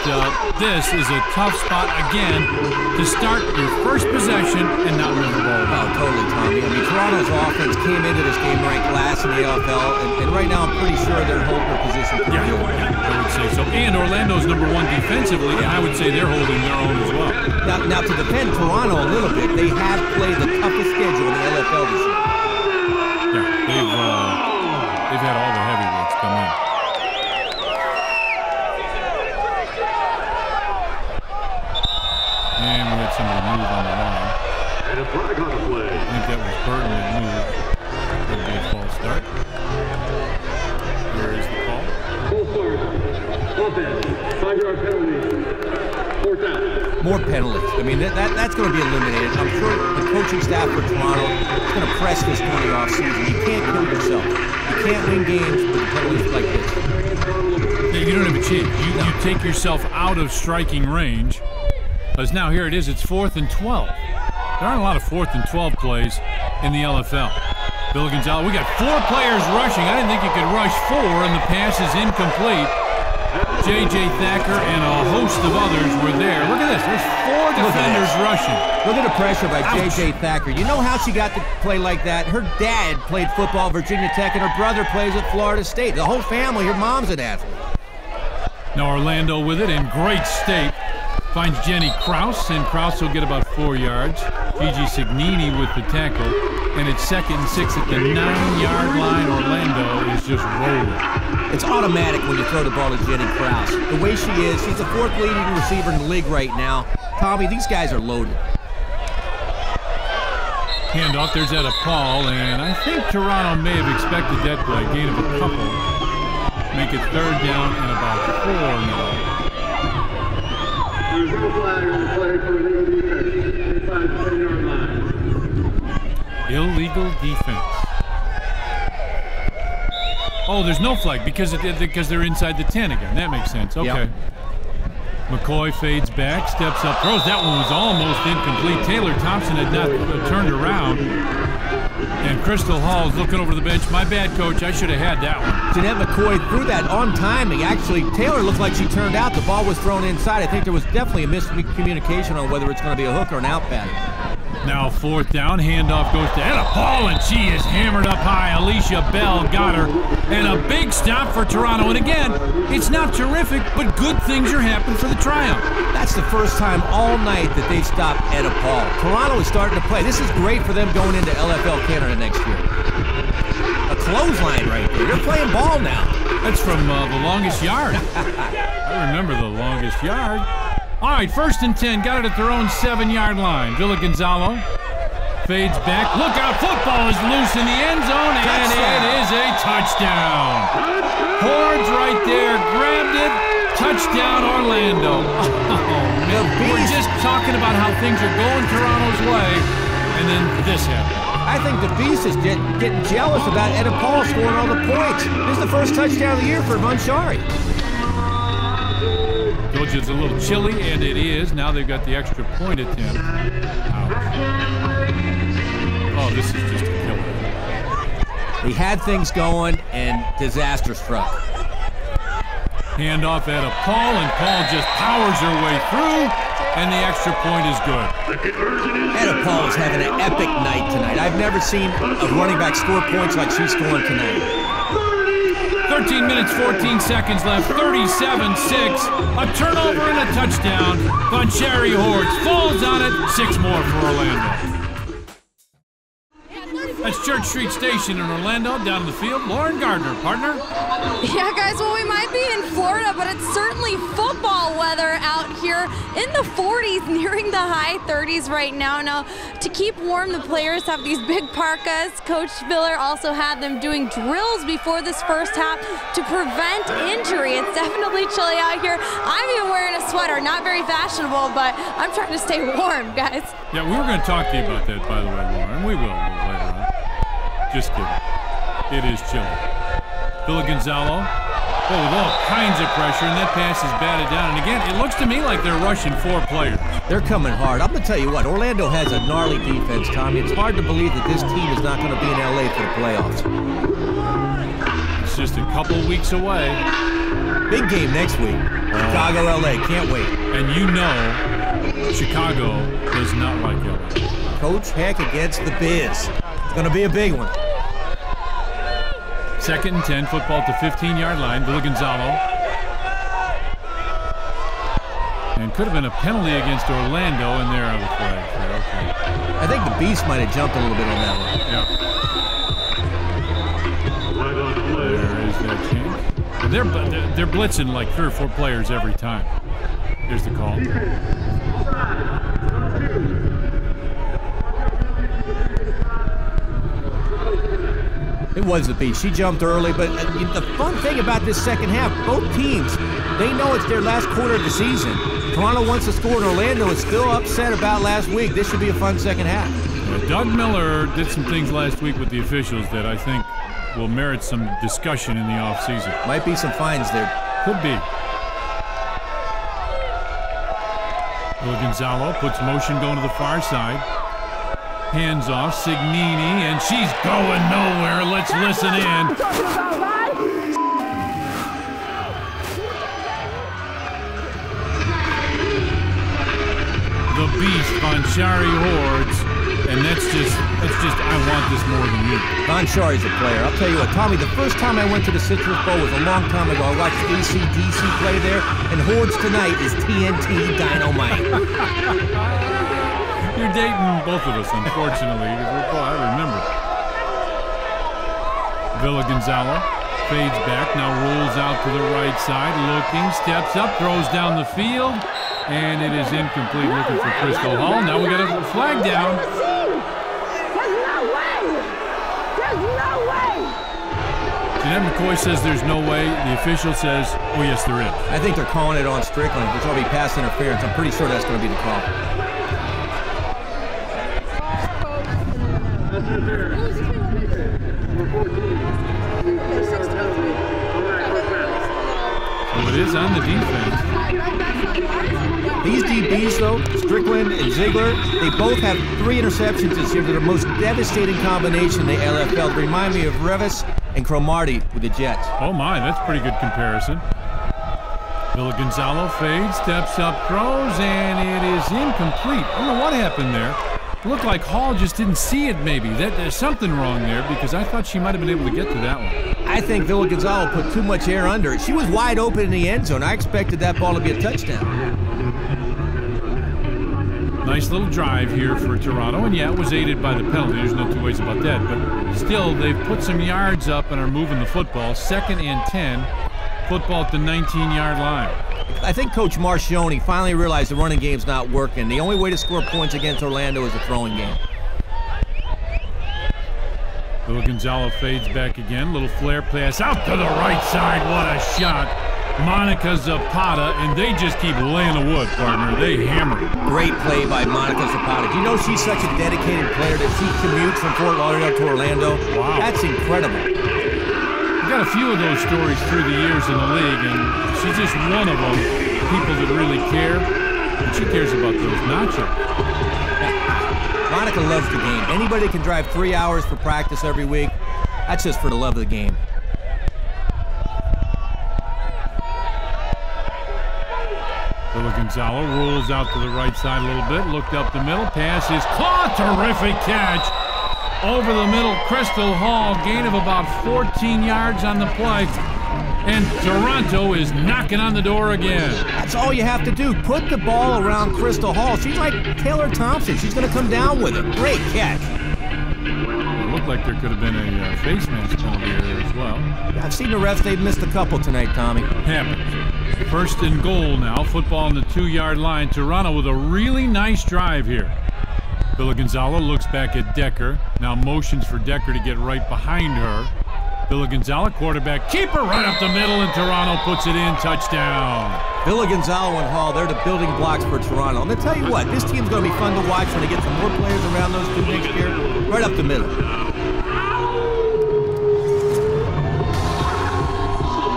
this is a tough spot, again, to start your first possession and not win the ball. Oh, totally, Tommy. I mean, Toronto's offense came into this game ranked last in the AFL, and right now I'm pretty sure they're holding their position pretty good. I would say so. And Orlando's #1 defensively, and I would say they're holding their own as well. Now to defend Toronto a little bit, they have played the toughest schedule in the LFL this year. Yeah, they've had all the heavyweights come in. And we had somebody move on the line. And a flag on the play. I think that was Burton that moved. That'll be a false start. Here is the call. Full start. Offense. 5-yard penalty. 4th down. More penalties. I mean, that's going to be eliminated. I'm sure the coaching staff for Toronto is going to press this 20-off season. You can't kill yourself. You can't win games with penalties like this. Yeah, you don't have a chance. You take yourself out of striking range. Because now here it is, it's 4th and 12. There aren't a lot of 4th and 12 plays in the LFL. Bill Gonzalez, we got 4 players rushing. I didn't think you could rush 4, and the pass is incomplete. J.J. Thacker and a host of others were there. Look at this, there's 4 defenders rushing. Look at the pressure by J.J. Thacker. You know how she got to play like that? Her dad played football at Virginia Tech, and her brother plays at Florida State. The whole family, her mom's an athlete. Now Orlando with it in great state. Finds Jenny Kraus, and Kraus will get about 4 yards. Gigi Signini with the tackle. And it's 2nd and 6 at the 9-yard line. Orlando is just rolling. It's automatic when you throw the ball to Jenny Kraus. The way she is, she's the 4th leading receiver in the league right now. Tommy, these guys are loaded. Handoff, there's Etta Paul, and I think Toronto may have expected that play. Gain of a couple. Make it 3rd down and about 4 now. There's no flag on the play for illegal defense. Inside the 10-yard line. Illegal defense. Oh, there's no flag because they're inside the 10 again. That makes sense. Okay. Yep. McCoy fades back, steps up, throws. That one was almost incomplete. Taylor Thompson had not turned around. And Crystal Hall is looking over the bench. My bad, Coach. I should have had that one. Jeanette McCoy threw that on timing. Actually, Taylor looked like she turned out. The ball was thrown inside. I think there was definitely a miscommunication on whether it's going to be a hook or an out pattern. Now 4th down, handoff goes to Etta Paul, and she is hammered up high. Alicia Bell got her, and a big stop for Toronto. And again, it's not terrific, but good things are happening for the Triumph. That's the first time all night that they've stopped Etta Paul. Toronto is starting to play. This is great for them going into LFL Canada next year. A clothesline right there. They're playing ball now. That's from the longest yard. I remember the longest yard. All right, 1st and 10, got it at their own 7-yard line. Villa Gonzalo fades back. Look out, football is loose in the end zone, and it is a touchdown. Hordes right there, grabbed it, touchdown Orlando. Oh, man. We're just talking about how things are going Toronto's way, and then this happened. I think the Beast is getting jealous about Etta Paul scoring all the points. This is the first touchdown of the year for Manshari. Told you it's a little chilly, and it is. Now they've got the extra point attempt. Ouch. Oh, this is just a killer. They had things going, and disaster struck. Handoff at Paul, and Paul just powers her way through, and the extra point is good. Etta Paul is having an epic night tonight. I've never seen a running back score points like she's scoring tonight. 13 minutes, 14 seconds left, 37-6, a turnover and a touchdown. Bonchari Hordes falls on it, 6 more for Orlando. That's Church Street Station in Orlando. Down in the field, Lauren Gardner, partner. Yeah, guys, well, we might be in Florida, but it's certainly football weather out here in the 40s, nearing the high 30s right now. Now, to keep warm, the players have these big parkas. Coach Spiller also had them doing drills before this first half to prevent injury. It's definitely chilly out here. I'm even wearing a sweater, not very fashionable, but I'm trying to stay warm, guys. Yeah, we were going to talk to you about that, by the way, Lauren. We will later on. Just kidding. It is chilly. Billy Gonzalo, with all kinds of pressure, and that pass is batted down. And again, it looks to me like they're rushing 4 players. They're coming hard. I'm going to tell you what, Orlando has a gnarly defense, Tommy. It's hard to believe that this team is not going to be in L.A. for the playoffs. It's just a couple weeks away. Big game next week. Chicago, L.A. Can't wait. And you know Chicago does not like L.A. Coach Heck against the Biz. It's going to be a big one. 2nd and 10, football at the 15-yard line. Billy Gonzalo. And could have been a penalty against Orlando in there on the play. Okay. I think the Beast might have jumped a little bit on that one. Yeah. There is that chance. They're blitzing like 3 or 4 players every time. Here's the call. It was the Beast. She jumped early, but the fun thing about this second half, both teams, they know it's their last quarter of the season. Toronto wants to score, and Orlando is still upset about last week. This should be a fun second half. Doug Miller did some things last week with the officials that I think will merit some discussion in the offseason. Might be some fines there. Could be. Billy Gonzalo puts motion going to the far side. Hands off, Signini, and she's going nowhere. Let's listen in. The Beast, Bonchari Hordes, and that's just, I want this more than you. Bonchari's a player. I'll tell you what, Tommy, the first time I went to the Citrus Bowl was a long time ago. I watched AC/DC play there, and Hordes tonight is TNT Dynamite. You're dating both of us, unfortunately. I remember. Villa Gonzalo fades back, now rolls out to the right side, looking, steps up, throws down the field, and it is incomplete, looking for Crystal Hall. Now we got a flag down. There's no way! There's no way! Jeanette McCoy says there's no way. The official says, oh, yes, there is. I think they're calling it on Strickland, which will be pass interference. I'm pretty sure that's going to be the call. So it is on the defense. These DBs, though, Strickland and Ziegler, they both have 3 interceptions this year. They're the most devastating combination in the LFL. They remind me of Revis and Cromartie with the Jets. Oh, my, that's a pretty good comparison. Villa Gonzalo fades, steps up, throws, and it is incomplete. I don't know what happened there. It looked like Hall just didn't see it, maybe. There's something wrong there, because I thought she might have been able to get to that one. I think Villa Gonzalo put too much air under it. She was wide open in the end zone. I expected that ball to be a touchdown. Nice little drive here for Toronto, and yeah, it was aided by the penalty. There's no 2 ways about that, but still, they've put some yards up and are moving the football. 2nd and 10, football at the 19-yard line. I think Coach Marchione finally realized the running game's not working. The only way to score points against Orlando is a throwing game. Billy Gonzalo fades back again. Little flare pass out to the right side. What a shot. Monica Zapata, and they just keep laying the wood, partner. They hammer it. Great play by Monica Zapata. Do you know she's such a dedicated player that she commutes from Fort Lauderdale to Orlando? Wow. That's incredible. We've got a few of those stories through the years in the league, and she's just one of them. People that really care, and she cares about those nachos. Monica loves the game. Anybody can drive 3 hours for practice every week. That's just for the love of the game. Villa Gonzalo rolls out to the right side a little bit, looked up the middle, pass is caught, terrific catch. Over the middle, Crystal Hall, gain of about 14 yards on the play. And Toronto is knocking on the door again. That's all you have to do. Put the ball around Crystal Hall. She's like Taylor Thompson. She's going to come down with it. Great catch. It looked like there could have been a face mask penalty there as well. I've seen the refs, they've missed a couple tonight, Tommy. Happens. First and goal now. Football on the 2-yard line. Toronto with a really nice drive here. Villagonzalo looks back at Decker. Now motions for Decker to get right behind her. Villagonzalo, quarterback, keeper right up the middle, and Toronto puts it in. Touchdown. Villagonzalo and Hall, they're the building blocks for Toronto. And I'll tell you what, this team's going to be fun to watch when they get some more players around those two next year. Right up the middle.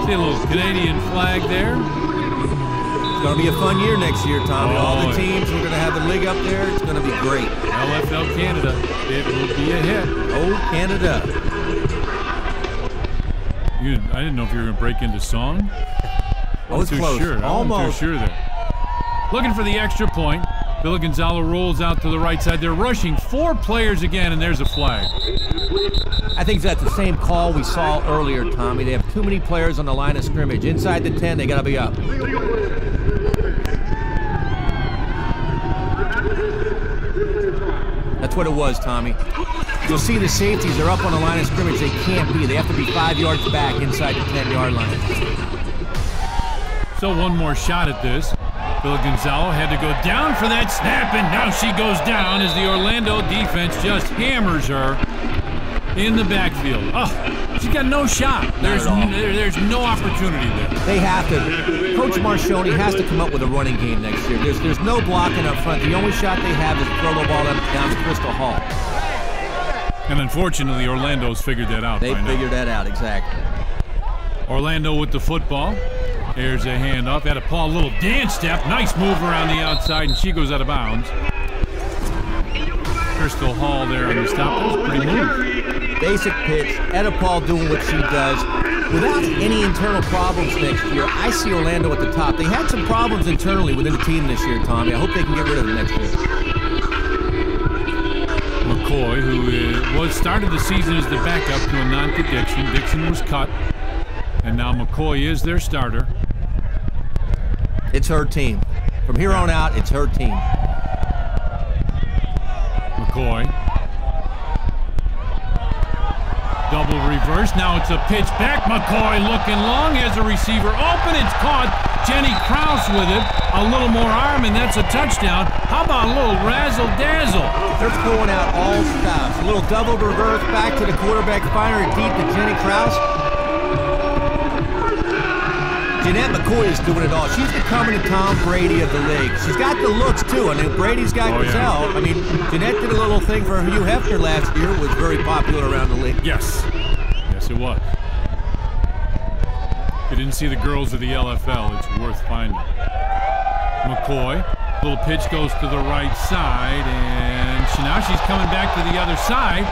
See a little Canadian flag there. It's going to be a fun year next year, Tommy. All the teams, we're going to have the league up there. It's going to be great. LFL Canada, it will be a hit. Oh, Canada. I didn't know if you were going to break into song. I was close. Sure. Almost. I wasn't too sure there. Looking for the extra point. Villagonzalo rolls out to the right side. They're rushing 4 players again, and there's a flag. I think that's the same call we saw earlier, Tommy. They have too many players on the line of scrimmage. Inside the 10, they got to be up. That's what it was, Tommy. You'll see the safeties are up on the line of scrimmage. They can't be. They have to be 5 yards back inside the 10-yard line. So one more shot at this. Villagonzalo had to go down for that snap, and now she goes down as the Orlando defense just hammers her in the backfield. Oh, she's got no shot. There's no opportunity there. They have to. Coach Marchioni has to come up with a running game next year. There's no blocking up front. The only shot they have is throw the ball down to Crystal Hall. And unfortunately, Orlando's figured that out. They figured that out, exactly. Orlando with the football. There's a handoff. Had a Paul little dance step. Nice move around the outside, and she goes out of bounds. Crystal Hall there on the stop. That was pretty move. Basic pitch. Etta Paul doing what she does. Without any internal problems next year, I see Orlando at the top. They had some problems internally within the team this year, Tommy. I hope they can get rid of them next year. McCoy, who started the season as the backup to a non-Dixon. Dixon was cut, and now McCoy is their starter. It's her team. From here on out, it's her team. McCoy. Double reverse. Now it's a pitch back. McCoy looking long. Has a receiver open. It's caught. Jenny Krause with it. A little more arm, and that's a touchdown. How about a little razzle-dazzle? They're pulling out all stops. A little double reverse back to the quarterback, fire it deep to Jenny Krause. Jeanette McCoy is doing it all. She's becoming the Tom Brady of the league. She's got the looks, too. I mean, Brady's got Giselle. Yeah. I mean, Jeanette did a little thing for Hugh Hefner last year. It was very popular around the league. Yes. Yes, it was. If you didn't see the girls of the LFL, it's worth finding. McCoy. Little pitch goes to the right side, and now she's coming back to the other side.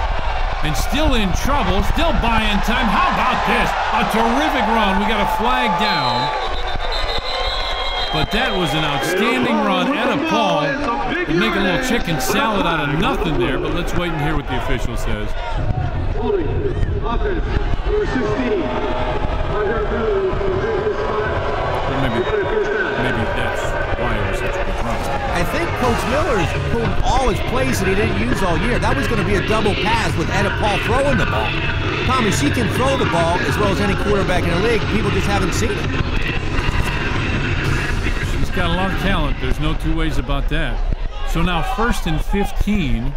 And still in trouble, still buying time. How about this? A terrific run. We got a flag down. But that was an outstanding run. Etta Paul make a little chicken salad out of nothing there, but let's wait and hear what the official says. Holding. Offense. Number 16. Maybe that's why it was such a good run. I think Coach Miller is pulling all his plays that he didn't use all year. That was going to be a double pass with Etta Paul throwing the ball. Tommy, she can throw the ball as well as any quarterback in the league. People just haven't seen it. She's got a lot of talent. There's no two ways about that. So now 1st and 15.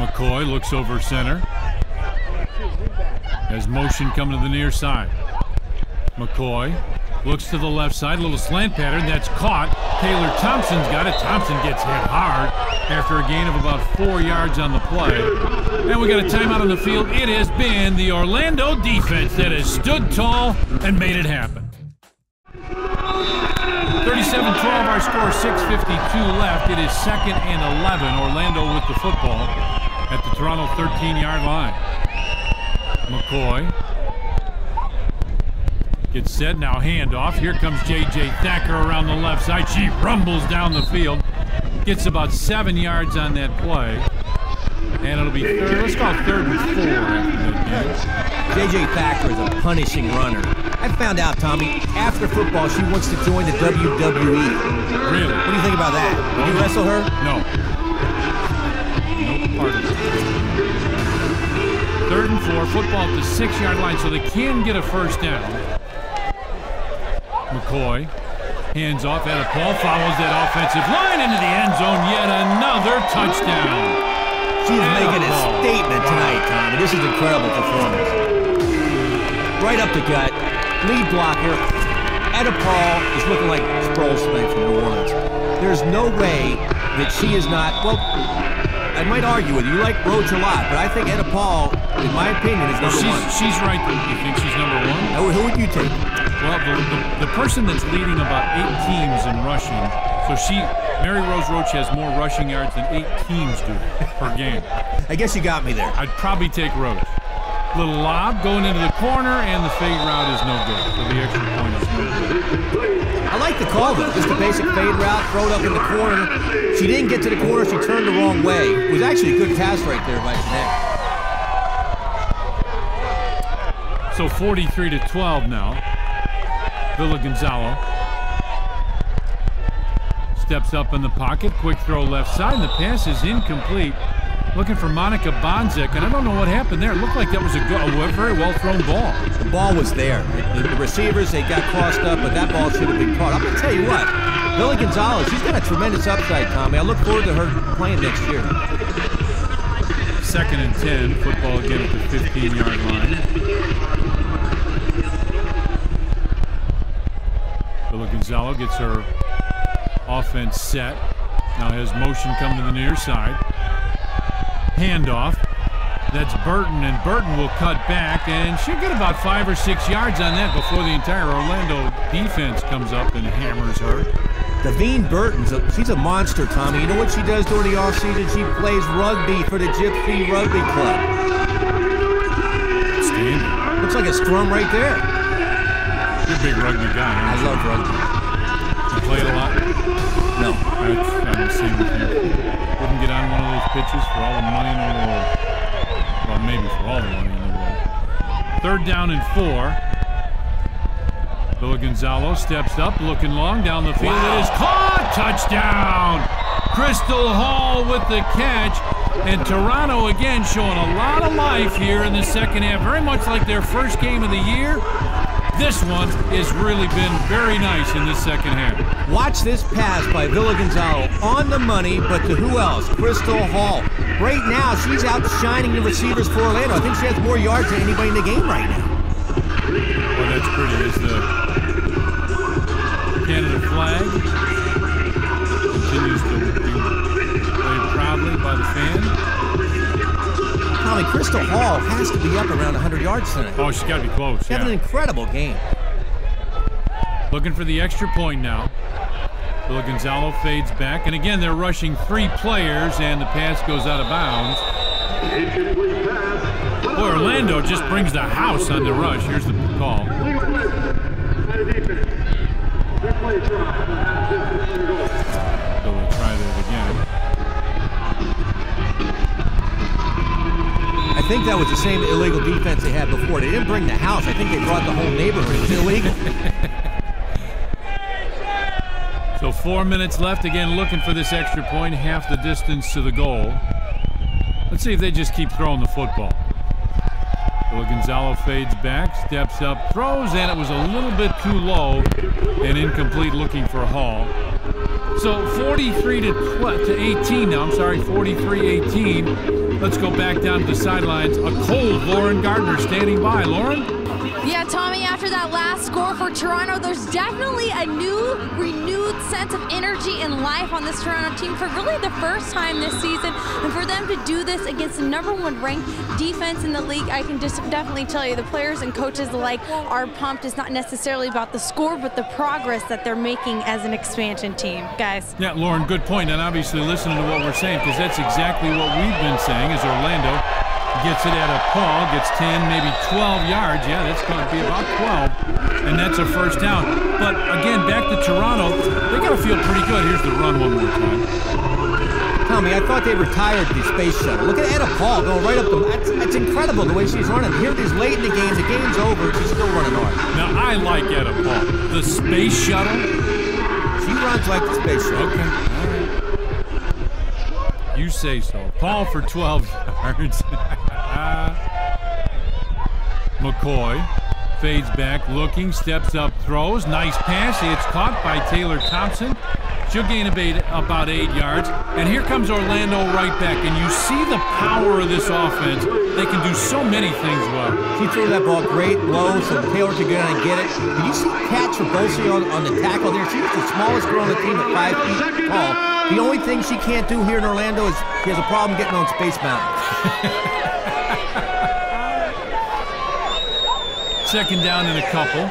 McCoy looks over center. Has motion coming to the near side. McCoy looks to the left side, a little slant pattern, that's caught. Taylor Thompson's got it. Thompson gets hit hard after a gain of about 4 yards on the play. And we got a timeout on the field. It has been the Orlando defense that has stood tall and made it happen. 37-12 our score, 6:52 left. It is 2nd and 11. Orlando with the football at the Toronto 13-yard line. McCoy gets set, now handoff. Here comes J.J. Thacker around the left side. She rumbles down the field. Gets about 7 yards on that play. And it'll be let's call it 3rd and 4. J.J. Thacker is a punishing runner. I found out, Tommy, after football, she wants to join the WWE. Really? What do you think about that? Would you wrestle her? No. No part of it. for football at the 6-yard line, so they can get a first down. McCoy hands off. Paul follows that offensive line into the end zone. Yet another touchdown. She's making a statement tonight, Tommy. This is incredible performance. Right up the gut. Lead blocker. Paul is looking like Sproles tonight from New Orleans. There's no way that she is not, well, I might argue with you. You like Roach a lot, but I think Paul, in my opinion, is number one. She's right. You think she's number one? Who would you take? Well, the person that's leading about 8 teams in rushing, so Mary Rose Roach has more rushing yards than 8 teams do per game. I guess you got me there. I'd probably take Roach. Little lob going into the corner, and the fade route is no good. So the extra point is no good. I like the call, though. Just a basic fade route, throw it up in the corner. She didn't get to the corner. She turned the wrong way. It was actually a good pass right there by Connect. So 43-12 now. Villa Gonzalo steps up in the pocket. Quick throw left side, and the pass is incomplete. Looking for Monica Bonzik, and I don't know what happened there. It looked like that was a very well-thrown ball. The ball was there. The receivers, they got crossed up, but that ball should have been caught. I'm going to tell you what, Villa Gonzalo, she's got a tremendous upside, Tommy. I look forward to her playing next year. 2nd and 10, football again at the 15-yard line. Villa Gonzalo gets her offense set. Now has motion come to the near side. Handoff. That's Burton, and Burton will cut back, and she'll get about 5 or 6 yards on that before the entire Orlando defense comes up and hammers her. Davine Burton, she's a monster, Tommy. You know what she does during the offseason? She plays rugby for the Gypsy Rugby Club. Standing. Looks like a scrum right there. You're a big rugby guy, I love rugby. You play it a lot? No. I'm the same with you. Wouldn't get on one of those pitches for all the money in the world. Well, maybe for all the money in the world. 3rd down and 4. Villa Gonzalo steps up, looking long down the field. Wow. It is caught! Touchdown! Crystal Hall with the catch. And Toronto again showing a lot of life here in the second half. Very much like their first game of the year. This one has really been very nice in this second half. Watch this pass by Villa Gonzalo on the money, but to who else? Crystal Hall. Right now, she's outshining the receivers for Orlando. I think she has more yards than anybody in the game right now. Well, that's pretty. As the Canada flag continues to be played proudly by the fan. Tommy, Crystal Hall has to be up around 100 yards tonight. Oh, she's got to be close. She's having an incredible game. Looking for the extra point now. Villa Gonzalo fades back, and again they're rushing 3 players, and the pass goes out of bounds. Boy, Orlando just brings the house on the rush. Here's the call. So we'll try that again. I think that was the same illegal defense they had before. They didn't bring the house. I think they brought the whole neighborhood. It was illegal. So 4 minutes left. Again, looking for this extra point, half the distance to the goal. Let's see if they just keep throwing the football. Villa Gonzalo fades back, steps up, throws, and it was a little bit too low and incomplete, looking for Hall. So 43-18 now. I'm sorry, 43-18. Let's go back down to the sidelines. A cold Lauren Gardner standing by. Lauren? Yeah, Tommy, after that last score for Toronto, there's definitely a new, renewed sense of energy and life on this Toronto team for really the first time this season. And for them to do this against the #1 ranked defense in the league, I can just definitely tell you the players and coaches alike are pumped. It's not necessarily about the score, but the progress that they're making as an expansion team, guys. Yeah, Lauren, good point. And obviously listening to what we're saying, because that's exactly what we've been saying, is Orlando gets it at a Paul, gets 10, maybe 12 yards. Yeah, that's going to be about 12. And that's a first down. But again, back to Toronto, they got to feel pretty good. Here's the run one more time. Tommy, I thought they retired the space shuttle. Look at Etta Paul going right up the... That's incredible the way she's running. Here it is late in the game's over, she's still running hard. Now, I like Etta Paul. The space shuttle? She runs like the space shuttle. Okay, all right. You say so. Paul for 12 yards. McCoy fades back, looking, steps up, throws. Nice pass. It's caught by Taylor Thompson. She'll gain about 8 yards. And here comes Orlando right back. And you see the power of this offense. They can do so many things well. She threw that ball great low so Taylor could get on and get it. Did you see Kat Trabossi on the tackle there? She's the smallest girl on the team at 5 feet tall. The only thing she can't do here in Orlando is she has a problem getting on Space Mountain. Second down and a couple.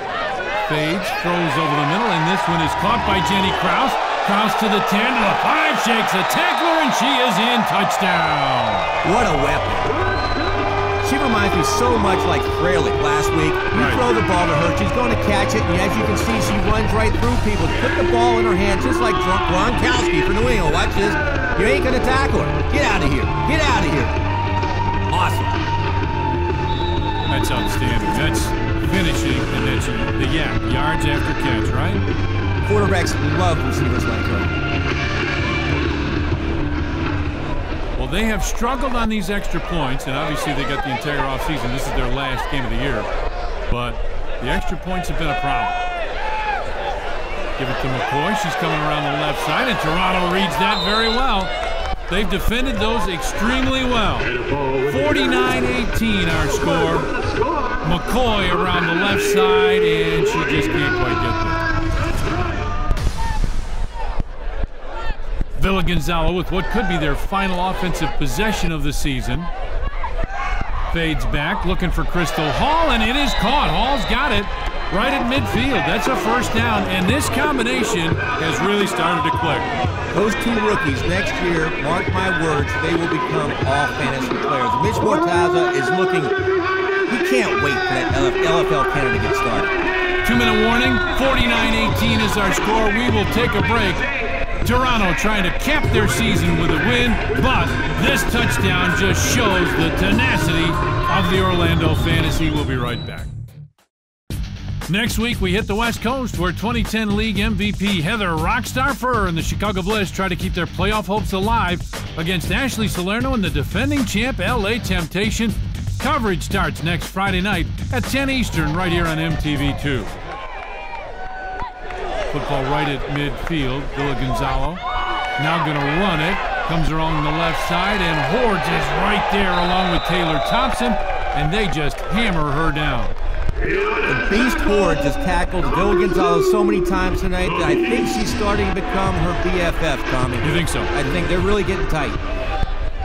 Fades, throws over the middle, and this one is caught by Jenny Kraus. Kraus to the 10, to the 5, shakes a tackler, and she is in. Touchdown. What a weapon. She reminds me so much like Fralick last week. You throw the ball to her, she's going to catch it, and as you can see, she runs right through people. Put the ball in her hand, just like Gronkowski for New England. Watch this. You ain't going to tackle her. Get out of here. Get out of here. Awesome. That's outstanding. That's finishing, and that's the yards after catch, right? Quarterbacks love receivers like her. Well, they have struggled on these extra points, and obviously they got the entire offseason. This is their last game of the year, but the extra points have been a problem. Give it to McCoy. She's coming around the left side, and Toronto reads that very well. They've defended those extremely well. 49-18 our score. McCoy around the left side, and she just can't quite get there. Villa Gonzalo with what could be their final offensive possession of the season. Fades back, looking for Crystal Hall, and it is caught. Hall's got it right at midfield. That's a first down, and this combination has really started to click. Those two rookies next year, mark my words, they will become all fantasy players. Mitch Mortaza is looking, he can't wait for that LFL Canada to get started. 2-minute warning, 49-18 is our score. We will take a break. Toronto trying to cap their season with a win, but this touchdown just shows the tenacity of the Orlando Fantasy. We'll be right back. Next week, we hit the West Coast, where 2010 League MVP Heather Rockstar Furr and the Chicago Bliss try to keep their playoff hopes alive against Ashley Salerno and the defending champ LA Temptation. Coverage starts next Friday night at 10 Eastern right here on MTV2. Football right at midfield. Villa Gonzalo now going to run it. Comes along the left side, and Hordes is right there along with Taylor Thompson, and they just hammer her down. The Beast Hordes has tackled Villa Gonzalo so many times tonight that I think she's starting to become her BFF, Tommy. You think so? I think they're really getting tight.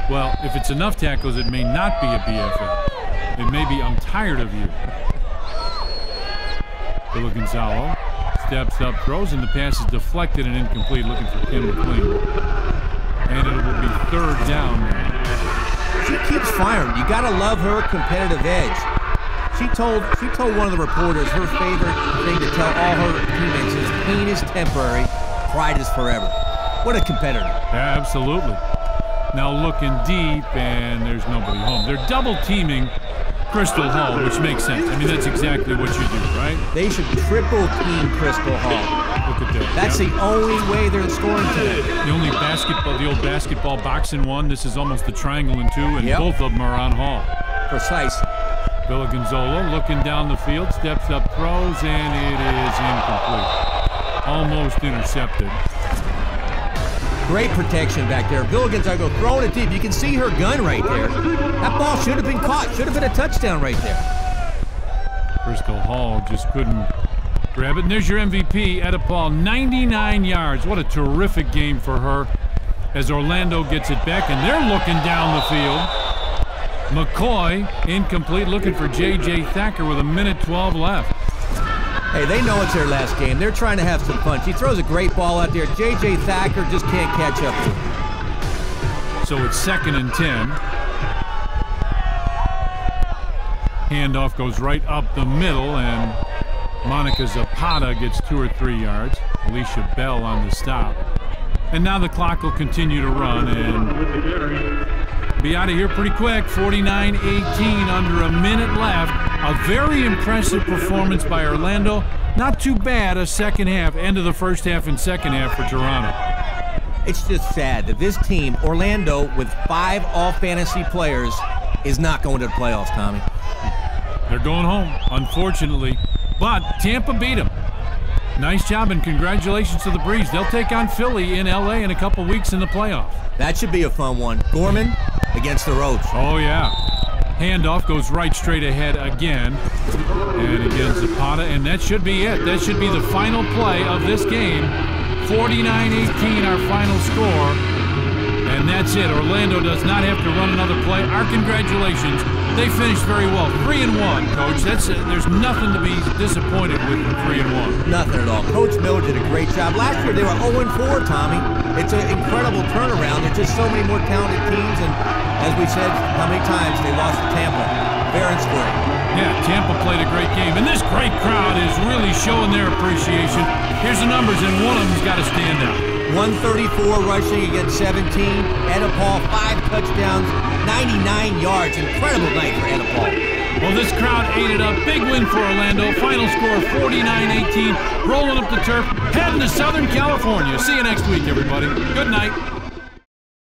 Well, if it's enough tackles, it may not be a BFF. It may be, I'm tired of you. Villa Gonzalo steps up, throws, and the pass is deflected and incomplete, looking for Kim McLean. And it will be third down now. She keeps firing. You got to love her competitive edge. She told one of the reporters her favorite thing to tell all her teammates is pain is temporary, pride is forever. What a competitor. Yeah, absolutely. Now looking deep, and there's nobody home. They're double teaming Crystal Hall, which makes sense. I mean, that's exactly what you do, right? They should triple team Crystal Hall. Look at that. That's the only way they're scoring today. The only basketball, the old basketball boxing one. This is almost the triangle in two, and both of them are on Hall. Precisely. Villa Gonzalo looking down the field, steps up, throws, and it is incomplete. Almost intercepted. Great protection back there. Villa Gonzalo throwing it deep. You can see her gun right there. That ball should have been caught. Should have been a touchdown right there. Crystal Hall just couldn't grab it. And there's your MVP, Etta Paul, 99 yards. What a terrific game for her as Orlando gets it back, and they're looking down the field. McCoy, incomplete, looking for J.J. Thacker with 1:12 left. Hey, they know it's their last game. They're trying to have some fun. She throws a great ball out there. J.J. Thacker just can't catch up to her. So it's 2nd and 10. Handoff goes right up the middle, and Monica Zapata gets 2 or 3 yards. Alicia Bell on the stop. And now the clock will continue to run, and be out of here pretty quick. 49-18, under a minute left. A very impressive performance by Orlando. Not too bad a second half, end of the first half and second half for Toronto. It's just sad that this team, Orlando, with 5 all-fantasy players, is not going to the playoffs, Tommy. They're going home, unfortunately. But Tampa beat them. Nice job and congratulations to the Breeze. They'll take on Philly in LA in a couple weeks in the playoffs. That should be a fun one. Gorman against the Roach. Oh, yeah. Handoff goes right straight ahead again. And again, Zapata, and that should be it. That should be the final play of this game. 49-18, our final score. And that's it. Orlando does not have to run another play. Our congratulations. They finished very well. 3-1, Coach. There's nothing to be disappointed with 3-1. Nothing at all. Coach Miller did a great job. Last year they were 0-4, Tommy. It's an incredible turnaround. There's just so many more talented teams, and as we said, how many times they lost to Tampa, fair and square. Yeah, Tampa played a great game, and this great crowd is really showing their appreciation. Here's the numbers, and one of them's got to stand out. 134 rushing against 17. Edipal, 5 touchdowns, 99 yards. Incredible night for Edipal. Well, this crowd ate it up. Big win for Orlando. Final score 49-18. Rolling up the turf, heading to Southern California. See you next week, everybody. Good night.